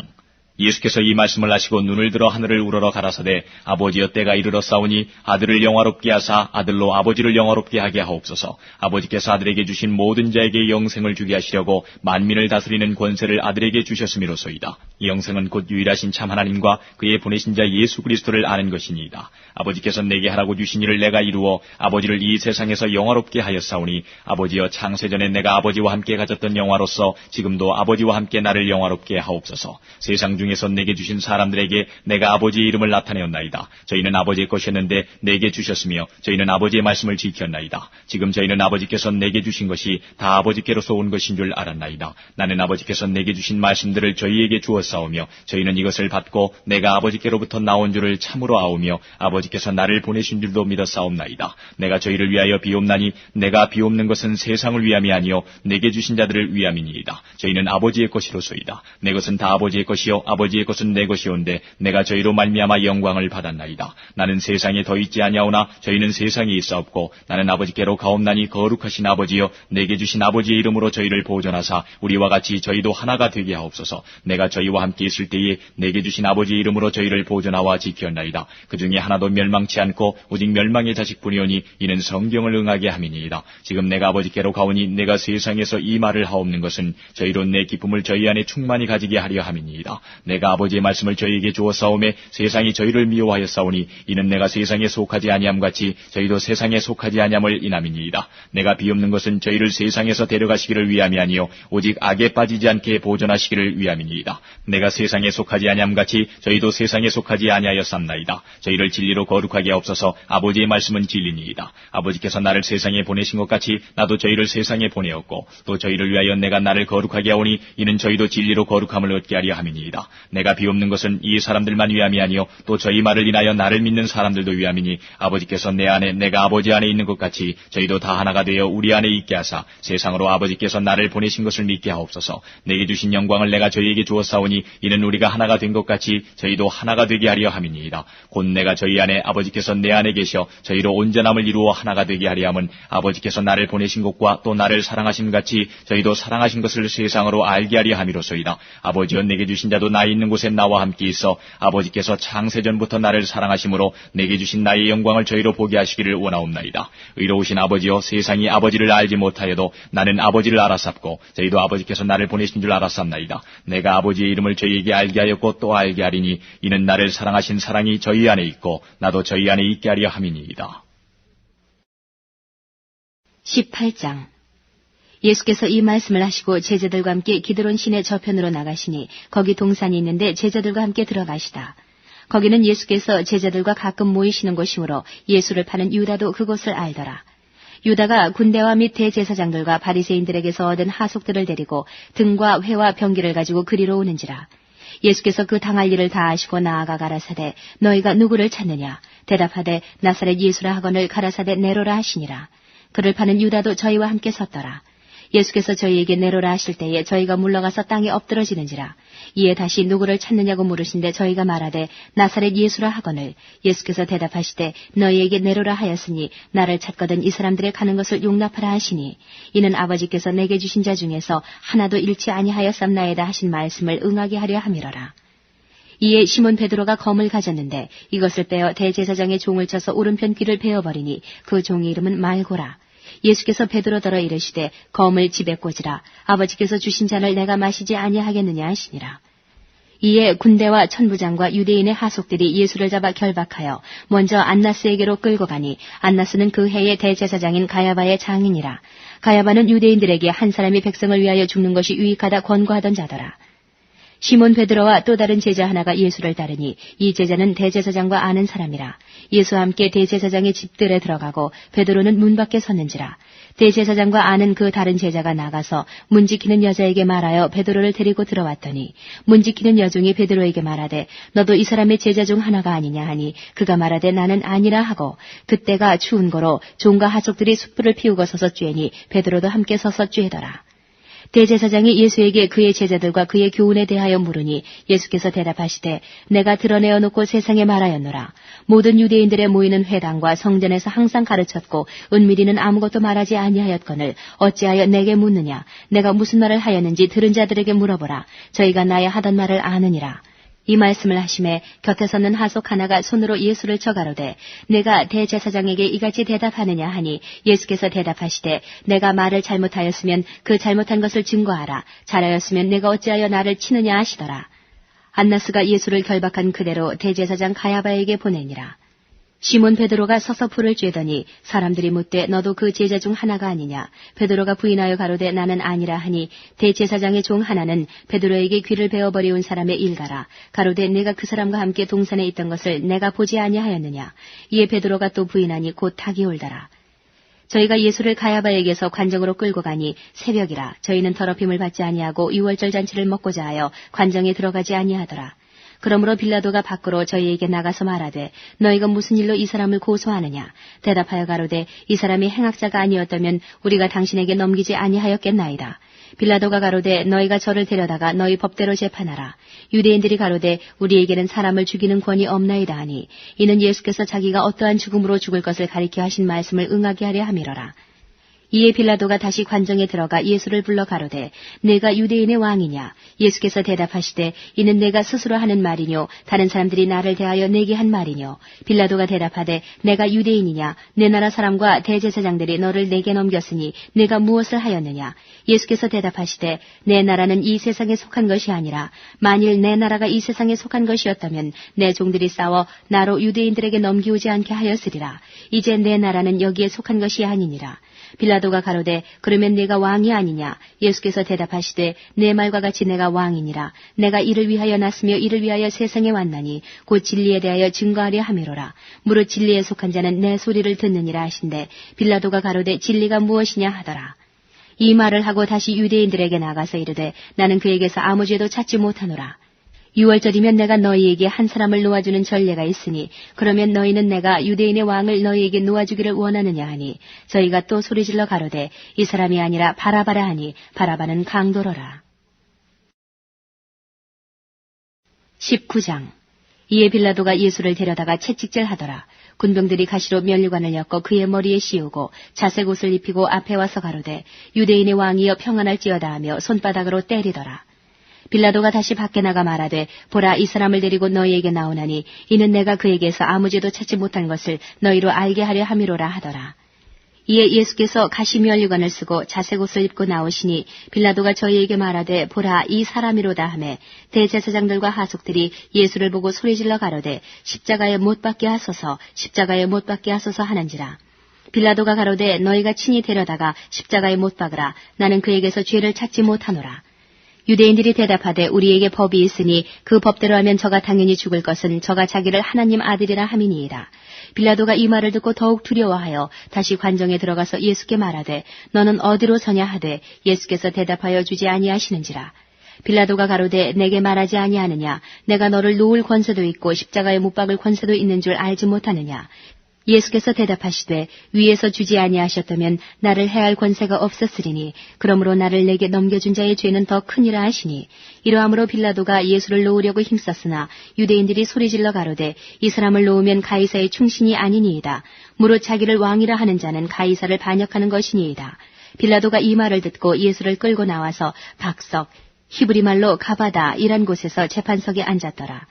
S2: 예수께서 이 말씀을 하시고 눈을 들어 하늘을 우러러 가라사대 아버지여 때가 이르렀사오니 아들을 영화롭게 하사 아들로 아버지를 영화롭게 하게 하옵소서. 아버지께서 아들에게 주신 모든 자에게 영생을 주게 하시려고 만민을 다스리는 권세를 아들에게 주셨음이로소이다. 이 영생은 곧 유일하신 참 하나님과 그의 보내신 자 예수 그리스도를 아는 것이니이다. 아버지께서 내게 하라고 주신 일을 내가 이루어 아버지를 이 세상에서 영화롭게 하였사오니 아버지여 창세전에 내가 아버지와 함께 가졌던 영화로서 지금도 아버지와 함께 나를 영화롭게 하옵소서. 세상 중에서 내게 주신 사람들에게 내가 아버지의 이름을 나타내었나이다. 저희는 아버지의 것이었는데 내게 주셨으며 저희는 아버지의 말씀을 지켰나이다. 지금 저희는 아버지께서 내게 주신 것이 다 아버지께로서 온 것인 줄 알았나이다. 나는 아버지께서 내게 주신 말씀들을 저희에게 주었으니 하였사오며 저희는 이것을 받고 내가 아버지께로부터 나온 줄을 참으로 아오며 아버지께서 나를 보내신 줄도 믿었사옵나이다. 내가 저희를 위하여 비옵나니 내가 비옵는 것은 세상을 위함이 아니요 내게 주신 자들을 위함이니이다. 저희는 아버지의 것이로소이다. 내 것은 다 아버지의 것이요 아버지의 것은 내 것이온데 내가 저희로 말미암아 영광을 받았나이다. 나는 세상에 더 있지 아니하오나 저희는 세상에 있사옵고 나는 아버지께로 가옵나니 거룩하신 아버지여 내게 주신 아버지의 이름으로 저희를 보존하사 우리와 같이 저희도 하나가 되게 하옵소서. 내가 저희와 함께 있을 때에 내게 주신 아버지의 이름으로 저희를 보존하와 지켰나이다. 그 중에 하나도 멸망치 않고 오직 멸망의 자식뿐이오니 이는 성경을 응하게 함이니이다. 지금 내가 아버지께로 가오니 내가 세상에서 이 말을 하옵는 것은 저희로 내 기쁨을 저희 안에 충만히 가지게 하려 함이니이다. 내가 아버지의 말씀을 저희에게 주었사오매 세상이 저희를 미워하였사오니 이는 내가 세상에 속하지 아니함 같이 저희도 세상에 속하지 아니함을 인함이니이다. 내가 비옵는 것은 저희를 세상에서 데려가시기를 위함이 아니요 오직 악에 빠지지 않게 보존하시기를 위함이니이다. 내가 세상에 속하지 아니함 같이 저희도 세상에 속하지 아니하였삼나이다. 저희를 진리로 거룩하게 하옵소서. 아버지의 말씀은 진리니이다. 아버지께서 나를 세상에 보내신 것 같이 나도 저희를 세상에 보내었고 또 저희를 위하여 내가 나를 거룩하게 하오니 이는 저희도 진리로 거룩함을 얻게 하려 함이니이다. 내가 비옵는 것은 이 사람들만 위함이 아니요 또 저희 말을 인하여 나를 믿는 사람들도 위함이니 아버지께서 내 안에 내가 아버지 안에 있는 것 같이 저희도 다 하나가 되어 우리 안에 있게 하사 세상으로 아버지께서 나를 보내신 것을 믿게 하옵소서. 내게 주신 영광을 내가 저희에게 주었사오니 이는 우리가 하나가 된 것 같이 저희도 하나가 되게 하려 함이니이다. 곧 내가 저희 안에 아버지께서 내 안에 계셔 저희로 온전함을 이루어 하나가 되게 하려 함은 아버지께서 나를 보내신 것과 또 나를 사랑하신 같이 저희도 사랑하신 것을 세상으로 알게 하려 함이로소이다. 아버지여 내게 주신 자도 나 있는 곳에 나와 함께 있어 아버지께서 창세전부터 나를 사랑하심으로 내게 주신 나의 영광을 저희로 보게 하시기를 원하옵나이다. 의로우신 아버지여 세상이 아버지를 알지 못하여도 나는 아버지를 알았sap고 저희도 아버지께서 나를 보내신 줄 알았sap나이다. 내가 아버지의 이름을 저희에게 알게 하였고 또 알게 하리니 이는 나를 사랑하신 사랑이 저희 안에 있고 나도 저희 안에 있게 하려 함이니이다.
S1: 18장 예수께서 이 말씀을 하시고 제자들과 함께 기드론 시내 저편으로 나가시니 거기 동산이 있는데 제자들과 함께 들어가시다. 거기는 예수께서 제자들과 가끔 모이시는 곳이므로 예수를 파는 유다도 그곳을 알더라. 유다가 군대와 및 대제사장들과 바리새인들에게서 얻은 하속들을 데리고 등과 회와 병기를 가지고 그리로 오는지라. 예수께서 그 당할 일을 다 아시고 나아가 가라사대 너희가 누구를 찾느냐 대답하되 나사렛 예수라 하거늘 가라사대 내로라 하시니라. 그를 파는 유다도 저희와 함께 섰더라. 예수께서 저희에게 내로라 하실 때에 저희가 물러가서 땅에 엎드러지는지라. 이에 다시 누구를 찾느냐고 물으신데 저희가 말하되 나사렛 예수라 하거늘 예수께서 대답하시되 너희에게 내로라 하였으니 나를 찾거든 이 사람들의 가는 것을 용납하라 하시니 이는 아버지께서 내게 주신 자 중에서 하나도 잃지 아니하였삼나이다 하신 말씀을 응하게 하려 함이로라. 이에 시몬 베드로가 검을 가졌는데 이것을 빼어 대제사장의 종을 쳐서 오른편 귀를 베어버리니 그 종의 이름은 말고라. 예수께서 베드로더러 이르시되 검을 집에 꽂으라. 아버지께서 주신 잔을 내가 마시지 아니하겠느냐 하시니라. 이에 군대와 천부장과 유대인의 하속들이 예수를 잡아 결박하여 먼저 안나스에게로 끌고 가니 안나스는 그 해의 대제사장인 가야바의 장인이라. 가야바는 유대인들에게 한 사람이 백성을 위하여 죽는 것이 유익하다 권고하던 자더라. 시몬 베드로와 또 다른 제자 하나가 예수를 따르니 이 제자는 대제사장과 아는 사람이라. 예수와 함께 대제사장의 집들에 들어가고 베드로는 문 밖에 섰는지라. 대제사장과 아는 그 다른 제자가 나가서 문 지키는 여자에게 말하여 베드로를 데리고 들어왔더니 문 지키는 여종이 베드로에게 말하되 너도 이 사람의 제자 중 하나가 아니냐 하니 그가 말하되 나는 아니라 하고 그때가 추운 거로 종과 하속들이 숯불을 피우고 서서 쬐니 베드로도 함께 서서 쬐더라. 대제사장이 예수에게 그의 제자들과 그의 교훈에 대하여 물으니 예수께서 대답하시되 내가 드러내어 놓고 세상에 말하였노라. 모든 유대인들의 모이는 회당과 성전에서 항상 가르쳤고 은밀히는 아무것도 말하지 아니하였거늘 어찌하여 내게 묻느냐. 내가 무슨 말을 하였는지 들은 자들에게 물어보라. 저희가 나의 하던 말을 아느니라. 이 말씀을 하심에 곁에 서는 하속 하나가 손으로 예수를 쳐 가로되 내가 대제사장에게 이같이 대답하느냐 하니 예수께서 대답하시되 내가 말을 잘못하였으면 그 잘못한 것을 증거하라. 잘하였으면 내가 어찌하여 나를 치느냐 하시더라. 안나스가 예수를 결박한 그대로 대제사장 가야바에게 보내니라. 시몬 베드로가 서서 불을 쬐더니 사람들이 묻되 너도 그 제자 중 하나가 아니냐. 베드로가 부인하여 가로되 나는 아니라 하니 대제사장의 종 하나는 베드로에게 귀를 베어버리온 사람의 일가라. 가로되 내가 그 사람과 함께 동산에 있던 것을 내가 보지 아니하였느냐. 이에 베드로가 또 부인하니 곧 닭이 울더라. 저희가 예수를 가야바에게서 관정으로 끌고 가니 새벽이라 저희는 더럽힘을 받지 아니하고 유월절 잔치를 먹고자 하여 관정에 들어가지 아니하더라. 그러므로 빌라도가 밖으로 저희에게 나가서 말하되 너희가 무슨 일로 이 사람을 고소하느냐. 대답하여 가로되 이 사람이 행악자가 아니었다면 우리가 당신에게 넘기지 아니하였겠나이다. 빌라도가 가로되 너희가 저를 데려다가 너희 법대로 재판하라. 유대인들이 가로되 우리에게는 사람을 죽이는 권이 없나이다 하니 이는 예수께서 자기가 어떠한 죽음으로 죽을 것을 가리켜 하신 말씀을 응하게 하려 함이로라. 이에 빌라도가 다시 관정에 들어가 예수를 불러 가로되 내가 유대인의 왕이냐. 예수께서 대답하시되 이는 내가 스스로 하는 말이뇨 다른 사람들이 나를 대하여 내게 한 말이뇨. 빌라도가 대답하되 내가 유대인이냐. 내 나라 사람과 대제사장들이 너를 내게 넘겼으니 내가 무엇을 하였느냐. 예수께서 대답하시되 내 나라는 이 세상에 속한 것이 아니라 만일 내 나라가 이 세상에 속한 것이었다면 내 종들이 싸워 나로 유대인들에게 넘기오지 않게 하였으리라. 이제 내 나라는 여기에 속한 것이 아니니라. 빌라도가 가로되 그러면 네가 왕이 아니냐. 예수께서 대답하시되 내 말과 같이 내가 왕이니라. 내가 이를 위하여 났으며 이를 위하여 세상에 왔나니 곧 진리에 대하여 증거하려 함이로라. 무릇 진리에 속한 자는 내 소리를 듣느니라 하신대 빌라도가 가로되 진리가 무엇이냐 하더라. 이 말을 하고 다시 유대인들에게 나가서 이르되 나는 그에게서 아무 죄도 찾지 못하노라. 유월절이면 내가 너희에게 한 사람을 놓아주는 전례가 있으니 그러면 너희는 내가 유대인의 왕을 너희에게 놓아주기를 원하느냐 하니 저희가 또 소리질러 가로되 이 사람이 아니라 바라바라 하니 바라바는 강도로라. 19장. 이에 빌라도가 예수를 데려다가 채찍질하더라. 군병들이 가시로 면류관을 엮어 그의 머리에 씌우고 자색 옷을 입히고 앞에 와서 가로되 유대인의 왕이여 평안할지어다 하며 손바닥으로 때리더라. 빌라도가 다시 밖에 나가 말하되 보라 이 사람을 데리고 너희에게 나오나니 이는 내가 그에게서 아무 죄도 찾지 못한 것을 너희로 알게 하려 함이로라 하더라. 이에 예수께서 가시 면류관을 쓰고 자색 옷을 입고 나오시니 빌라도가 저희에게 말하되 보라 이 사람이로다 하매 대제사장들과 하속들이 예수를 보고 소리질러 가로되 십자가에 못 박게 하소서 십자가에 못 박게 하소서 하는지라. 빌라도가 가로되 너희가 친히 데려다가 십자가에 못 박으라. 나는 그에게서 죄를 찾지 못하노라. 유대인들이 대답하되 우리에게 법이 있으니 그 법대로 하면 저가 당연히 죽을 것은 저가 자기를 하나님 아들이라 함이니이다. 빌라도가 이 말을 듣고 더욱 두려워하여 다시 관정에 들어가서 예수께 말하되 너는 어디로 서냐 하되 예수께서 대답하여 주지 아니하시는지라. 빌라도가 가로되 내게 말하지 아니하느냐. 내가 너를 놓을 권세도 있고 십자가에 못 박을 권세도 있는 줄 알지 못하느냐. 예수께서 대답하시되 위에서 주지 아니하셨다면 나를 해할 권세가 없었으리니 그러므로 나를 내게 넘겨준 자의 죄는 더 크니라 하시니 이러함으로 빌라도가 예수를 놓으려고 힘썼으나 유대인들이 소리질러 가로되 이 사람을 놓으면 가이사의 충신이 아니니이다. 무릇 자기를 왕이라 하는 자는 가이사를 반역하는 것이니이다. 빌라도가 이 말을 듣고 예수를 끌고 나와서 박석 히브리 말로 가바다 이란 곳에서 재판석에 앉았더라.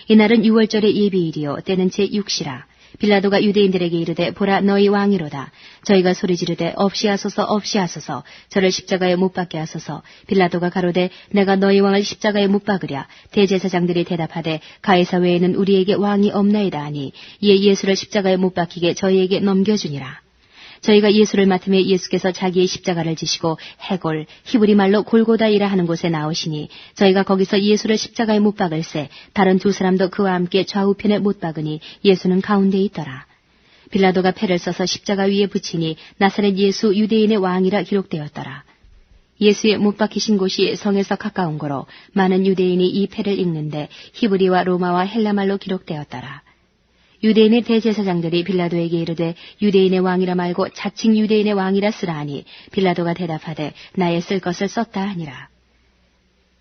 S1: 이날은 유월절의 예비일이요 때는 제6시라. 빌라도가 유대인들에게 이르되 보라 너희 왕이로다. 저희가 소리지르되 없이 하소서 없이 하소서 저를 십자가에 못 박게 하소서. 빌라도가 가로되 내가 너희 왕을 십자가에 못 박으랴. 대제사장들이 대답하되 가이사 외에는 우리에게 왕이 없나이다 하니 이에 예수를 십자가에 못 박히게 저희에게 넘겨주니라. 저희가 예수를 맡음에 예수께서 자기의 십자가를 지시고 해골 히브리 말로 골고다이라 하는 곳에 나오시니 저희가 거기서 예수를 십자가에 못 박을새 다른 두 사람도 그와 함께 좌우편에 못 박으니 예수는 가운데 있더라. 빌라도가 패를 써서 십자가 위에 붙이니 나사렛 예수 유대인의 왕이라 기록되었더라. 예수의 못 박히신 곳이 성에서 가까운 거로 많은 유대인이 이 패를 읽는데 히브리와 로마와 헬라말로 기록되었더라. 유대인의 대제사장들이 빌라도에게 이르되 유대인의 왕이라 말고 자칭 유대인의 왕이라 쓰라 하니 빌라도가 대답하되 나의 쓸 것을 썼다 하니라.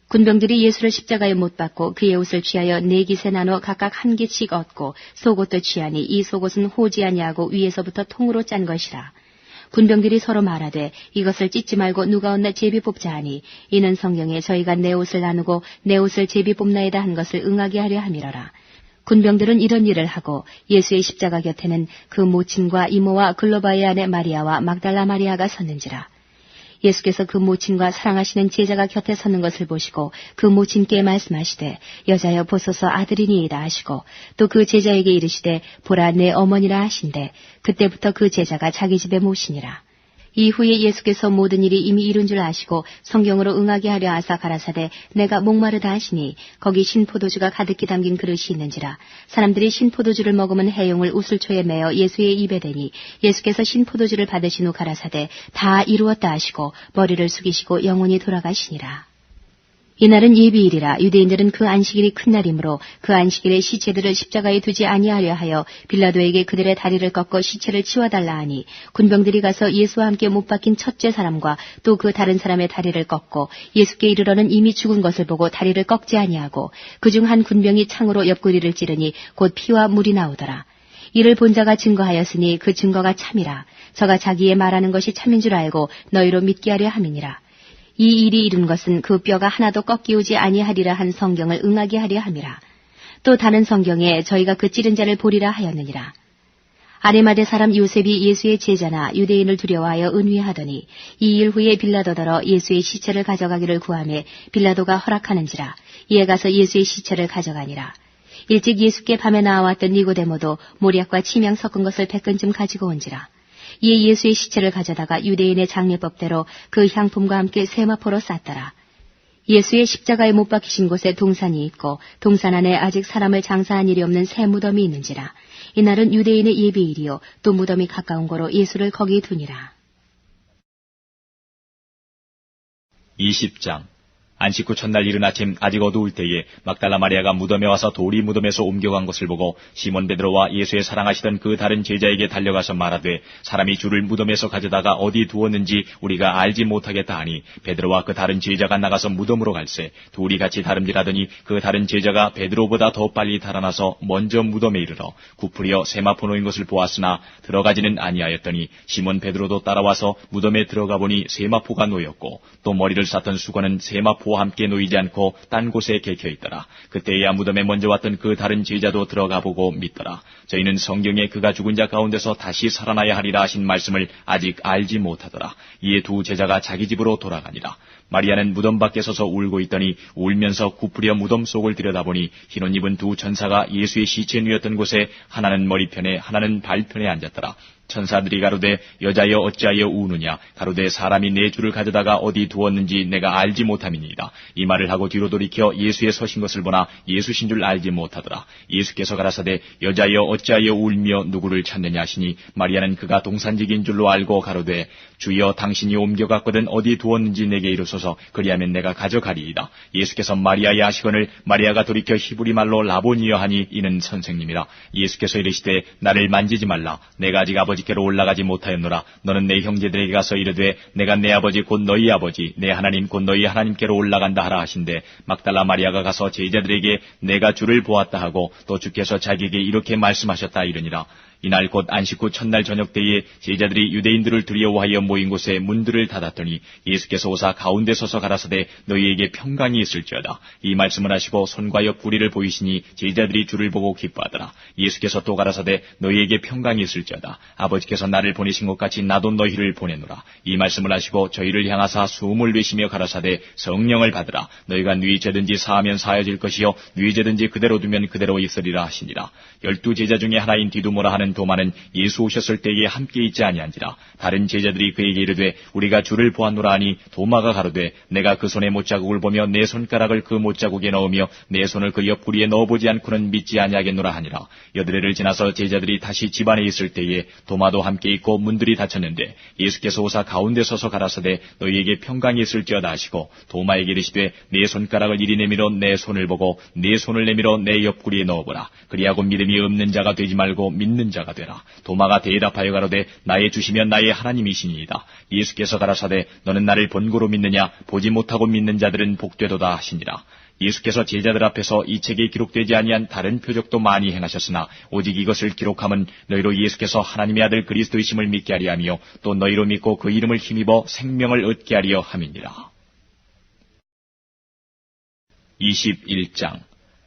S1: 군병들이 예수를 십자가에 못 박고 그의 옷을 취하여 4깃에 나눠 각각 1깃씩 얻고 속옷도 취하니 이 속옷은 호지 아니하고 위에서부터 통으로 짠 것이라. 군병들이 서로 말하되 이것을 찢지 말고 누가 얻나 제비 뽑자 하니 이는 성경에 저희가 내 옷을 나누고 내 옷을 제비 뽑나이다 한 것을 응하게 하려 함이로라. 군병들은 이런 일을 하고 예수의 십자가 곁에는 그 모친과 이모와 글로바의 아내 마리아와 magdala 마리아가 섰는지라. 예수께서 그 모친과 사랑하시는 제자가 곁에 서는 것을 보시고 그 모친께 말씀하시되 여자여 보소서 아들이니이다 하시고 또 그 제자에게 이르시되 보라 내 어머니라 하신대 그때부터 그 제자가 자기 집에 모시니라. 이후에 예수께서 모든 일이 이미 이룬 줄 아시고 성경으로 응하게 하려 하사 가라사대 내가 목마르다 하시니 거기 신포도주가 가득히 담긴 그릇이 있는지라. 사람들이 신포도주를 먹으면 해용을 우슬초에 매어 예수의 입에 대니 예수께서 신포도주를 받으신 후 가라사대 다 이루었다 하시고 머리를 숙이시고 영원히 돌아가시니라. 이날은 예비일이라. 유대인들은 그 안식일이 큰 날이므로 그 안식일에 시체들을 십자가에 두지 아니하려 하여 빌라도에게 그들의 다리를 꺾어 시체를 치워달라 하니 군병들이 가서 예수와 함께 못 박힌 첫째 사람과 또 그 다른 사람의 다리를 꺾고 예수께 이르러는 이미 죽은 것을 보고 다리를 꺾지 아니하고 그중 한 군병이 창으로 옆구리를 찌르니 곧 피와 물이 나오더라. 이를 본 자가 증거하였으니 그 증거가 참이라. 저가 자기의 말하는 것이 참인 줄 알고 너희로 믿게 하려 함이니라. 이 일이 이룬 것은 그 뼈가 하나도 꺾이오지 아니하리라 한 성경을 응하게 하려 함이라. 또 다른 성경에 저희가 그 찌른 자를 보리라 하였느니라. 아리마대 사람 요셉이 예수의 제자나 유대인을 두려워하여 은휘하더니 이 일 후에 빌라도더러 예수의 시체를 가져가기를 구하매 빌라도가 허락하는지라. 이에 가서 예수의 시체를 가져가니라. 일찍 예수께 밤에 나와왔던 니고데모도 모략과 침향 섞은 것을 100근쯤 가지고 온지라. 이에 예수의 시체를 가져다가 유대인의 장례법대로 그 향품과 함께 세마포로 쌌더라. 예수의 십자가에 못 박히신 곳에 동산이 있고 동산 안에 아직 사람을 장사한 일이 없는 새 무덤이 있는지라. 이날은 유대인의 예비일이요 또 무덤이 가까운 거로 예수를 거기 두니라.
S2: 20장 안식 후 첫날 이른 아침 아직 어두울 때에 막달라 마리아가 무덤에 와서 돌이 무덤에서 옮겨간 것을 보고 시몬 베드로와 예수의 사랑하시던 그 다른 제자에게 달려가서 말하되 사람이 주를 무덤에서 가져다가 어디 두었는지 우리가 알지 못하겠다 하니 베드로와 그 다른 제자가 나가서 무덤으로 갈새 둘이 같이 다름질하더니 그 다른 제자가 베드로보다 더 빨리 달아나서 먼저 무덤에 이르러 구부려 세마포 놓인 것을 보았으나 들어가지는 아니하였더니 시몬 베드로도 따라와서 무덤에 들어가 보니 세마포가 놓였고 또 머리를 쌌던 수건은 세마포와 함께 놓이지 않고 딴 곳에 개켜 있더라. 그때야 무덤에 먼저 왔던 그 다른 제자도 들어가 보고 믿더라. 저희는 성경에 그가 죽은 자 가운데서 다시 살아나야 하리라 하신 말씀을 아직 알지 못하더라. 이에 두 제자가 자기 집으로 돌아가니라. 마리아는 무덤 밖에 서서 울고 있더니 울면서 구부려 무덤 속을 들여다보니 흰옷 입은 두 천사가 예수의 시체 누였던 곳에 하나는 머리편에 하나는 발편에 앉았더라. 천사들이 가로되 여자여 어찌하여 우느냐 가로되 사람이 내 주를 가져다가 어디 두었는지 내가 알지 못함이니이다. 이 말을 하고 뒤로 돌이켜 예수의 서신 것을 보나 예수신 줄 알지 못하더라. 예수께서 가라사대 여자여 어찌하여 울며 누구를 찾느냐 하시니 마리아는 그가 동산직인 줄로 알고 가로되 주여 당신이 옮겨갔거든 어디 두었는지 내게 이르소서 그리하면 내가 가져가리이다. 예수께서 마리아의 하시거늘 마리아가 돌이켜 히브리 말로 라보니여 하니 이는 선생님이라. 예수께서 이르시되 나를 만지지 말라. 내가 아직 아버지께로 올라가지 못하였노라. 너는 내 형제들에게 가서 이르되 내가 내 아버지 곧 너희 아버지 내 하나님 곧 너희 하나님께로 올라간다 하라 하신대 막달라 마리아가 가서 제자들에게 내가 주를 보았다 하고 또 주께서 자기에게 이렇게 말씀하셨다 이르니라. 이날 곧 안식 후 첫날 저녁 때에 제자들이 유대인들을 두려워하여 모인 곳에 문들을 닫았더니 예수께서 오사 가운데 서서 가라사대 너희에게 평강이 있을지어다. 이 말씀을 하시고 손과 옆구리를 보이시니 제자들이 주를 보고 기뻐하더라. 예수께서 또 가라사대 너희에게 평강이 있을지어다. 아버지께서 나를 보내신 것 같이 나도 너희를 보내노라. 이 말씀을 하시고 저희를 향하사 숨을 내쉬며 가라사대 성령을 받으라. 너희가 네 죄든지 사하면 사해질 것이요 네 죄든지 그대로 두면 그대로 있으리라 하시니라. 12 제자 중에 하나인 디두모라 하는 도마는 예수 오셨을 때에 함께 있지 아니한지라. 다른 제자들이 그에게 이르되 우리가 주를 보았노라 하니 도마가 가로되 내가 그 손의 못자국을 보며 내 손가락을 그 못자국에 넣으며 내 손을 그 옆구리에 넣어보지 않고는 믿지 아니하겠노라 하니라. 여드레를 지나서 제자들이 다시 집안에 있을 때에 도마도 함께 있고 문들이 닫혔는데 예수께서 오사 가운데 서서 가라사대 너희에게 평강이 있을지어다 하시고 도마에게 이르시되 내 손가락을 이리 내밀어 내 손을 보고 내 손을 내밀어 내 옆구리에 넣어보라. 그리하고 믿음이 없는 자가 되지 말고 믿는 자가 되라. 도마가 대답하여 가로되 나의 주시면 나의 하나님이시니이다. 예수께서 가라사대 너는 나를 본고로 믿느냐 보지 못하고 믿는 자들은 복되도다 하시니라. 예수께서 제자들 앞에서 이 책에 기록되지 아니한 다른 표적도 많이 행하셨으나 오직 이것을 기록함은 너희로 예수께서 하나님의 아들 그리스도이심을 믿게 하려 하며 또 너희로 믿고 그 이름을 힘입어 생명을 얻게 하려 함이니라. 21장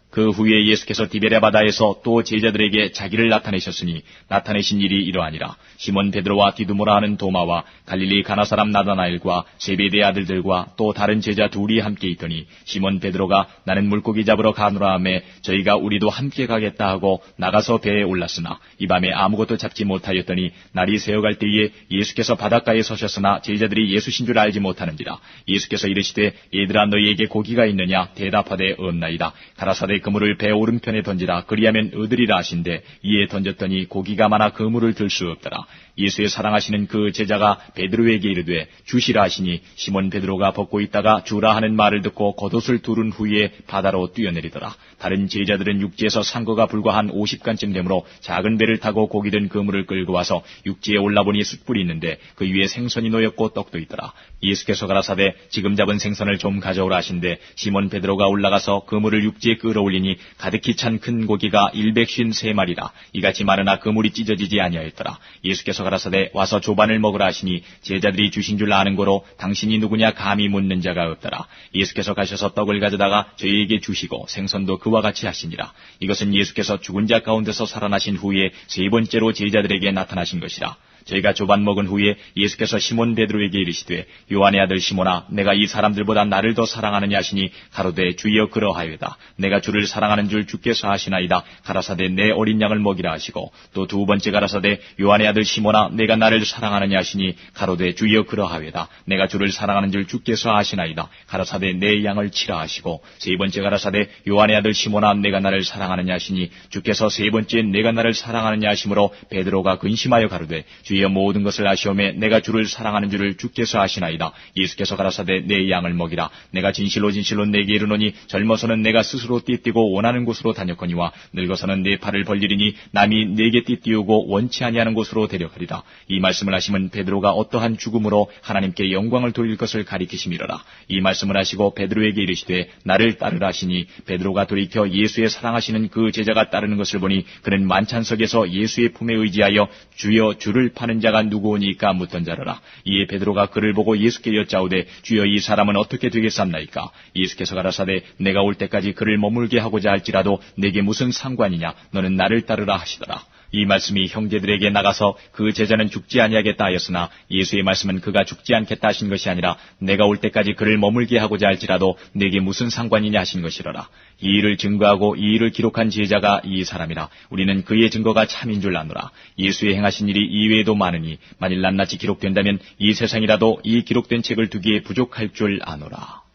S2: 그 후에 예수께서 디베랴 바다에서 또 제자들에게 자기를 나타내셨으니 나타내신 일이 이러하니라. 시몬 베드로와 디두모라 하는 도마와 갈릴리 가나 사람 나다나엘과 세베대의 아들들과 또 다른 제자 둘이 함께 있더니 시몬 베드로가 나는 물고기 잡으러 가노라 하매 저희가 우리도 함께 가겠다 하고 나가서 배에 올랐으나 이 밤에 아무것도 잡지 못하였더니 날이 새어갈 때에 예수께서 바닷가에 서셨으나 제자들이 예수신 줄 알지 못하는지라. 예수께서 이르시되 얘들아 너희에게 고기가 있느냐 대답하되 없나이다. 가라사대 그물을 배 오른편에 던지라 그리하면 얻으리라 하신대 이에 던졌더니 고기가 많아 그물을 들 수 없더라. 예수의 사랑하시는 그 제자가 베드로에게 이르되 주시라 하시니 시몬 베드로가 벗고 있다가 주라 하는 말을 듣고 겉옷을 두른 후에 바다로 뛰어내리더라. 다른 제자들은 육지에서 산 거가 불과 한 50간쯤 되므로 작은 배를 타고 고기 든 그물을 끌고 와서 육지에 올라보니 숯불이 있는데 그 위에 생선이 놓였고 떡도 있더라. 예수께서 가라사대 지금 잡은 생선을 좀 가져오라 하신대 시몬 베드로가 올라가서 그물을 육지에 끌어올리니 가득히 찬 큰 고기가 153마리라. 이같이 많으나 그물이 찢어지지 아니하였더라. 예수께서 가라사대 와서 조반을 먹으라 하시니 제자들이 주신 줄 아는 고로 당신이 누구냐 감히 묻는 자가 없더라. 예수께서 가셔서 떡을 가져다가 저희에게 주시고 생선도 그와 같이 하시니라. 이것은 예수께서 죽은 자 가운데서 살아나신 후에 세 번째로 제자들에게 나타나신 것이라. 저희가 조반 먹은 후에 예수께서 시몬 베드로에게 이르시되 요한의 아들 시몬아 내가 이 사람들보다 나를 더 사랑하느냐 하시니 가로되 주여 그러하여다. 내가 주를 사랑하는 줄 주께서 아시나이다. 가라사대 내 어린 양을 먹이라 하시고 또 두 번째 가라사대 요한의 아들 시몬아 내가 나를 사랑하느냐 하시니 가로되 주여 그러하여다. 내가 주를 사랑하는 줄 주께서 아시나이다. 가라사대 내 양을 치라 하시고 세 번째 가라사대 요한의 아들 시몬아 내가 나를 사랑하느냐 하시니 주께서 세 번째 내가 나를 사랑하느냐 하시므로 베드로가 근심하여 가로되 주여 모든 것을 아시오매 내가 주를 사랑하는 줄을 주께서 아시나이다. 예수께서 가라사대 내 양을 먹이라. 내가 진실로 진실로 내게 이르노니 젊어서는 내가 스스로 띠띠고 원하는 곳으로 다녔거니와 늙어서는 내 팔을 벌리리니 남이 내게 띠띠우고 원치 아니하는 곳으로 데려가리라. 이 말씀을 하시면 베드로가 어떠한 죽음으로 하나님께 영광을 돌릴 것을 가리키심이로라. 이 말씀을 하시고 베드로에게 이르시되 나를 따르라 하시니 베드로가 돌이켜 예수의 사랑하시는 그 제자가 따르는 것을 보니 그는 만찬석에서 예수의 품에 의지하여 주여 주를 파는 자가 누구오니까 묻던 자라라. 이에 베드로가 그를 보고 예수께 여짜오되 주여 이 사람은 어떻게 되겠삼나이까? 예수께서 가라사대 내가 올 때까지 그를 머물게 하고자 할지라도 내게 무슨 상관이냐? 너는 나를 따르라 하시더라. 이 말씀이 형제들에게 나가서 그 제자는 죽지 아니하겠다 하였으나 예수의 말씀은 그가 죽지 않겠다 하신 것이 아니라 내가 올 때까지 그를 머물게 하고자 할지라도 내게 무슨 상관이냐 하신 것이로라. 이 일을 증거하고 이 일을 기록한 제자가 이 사람이라. 우리는 그의 증거가 참인 줄 아노라. 예수의 행하신 일이 이외에도 많으니 만일 낱낱이 기록된다면 이 세상이라도 이 기록된 책을 두기에 부족할 줄 아노라.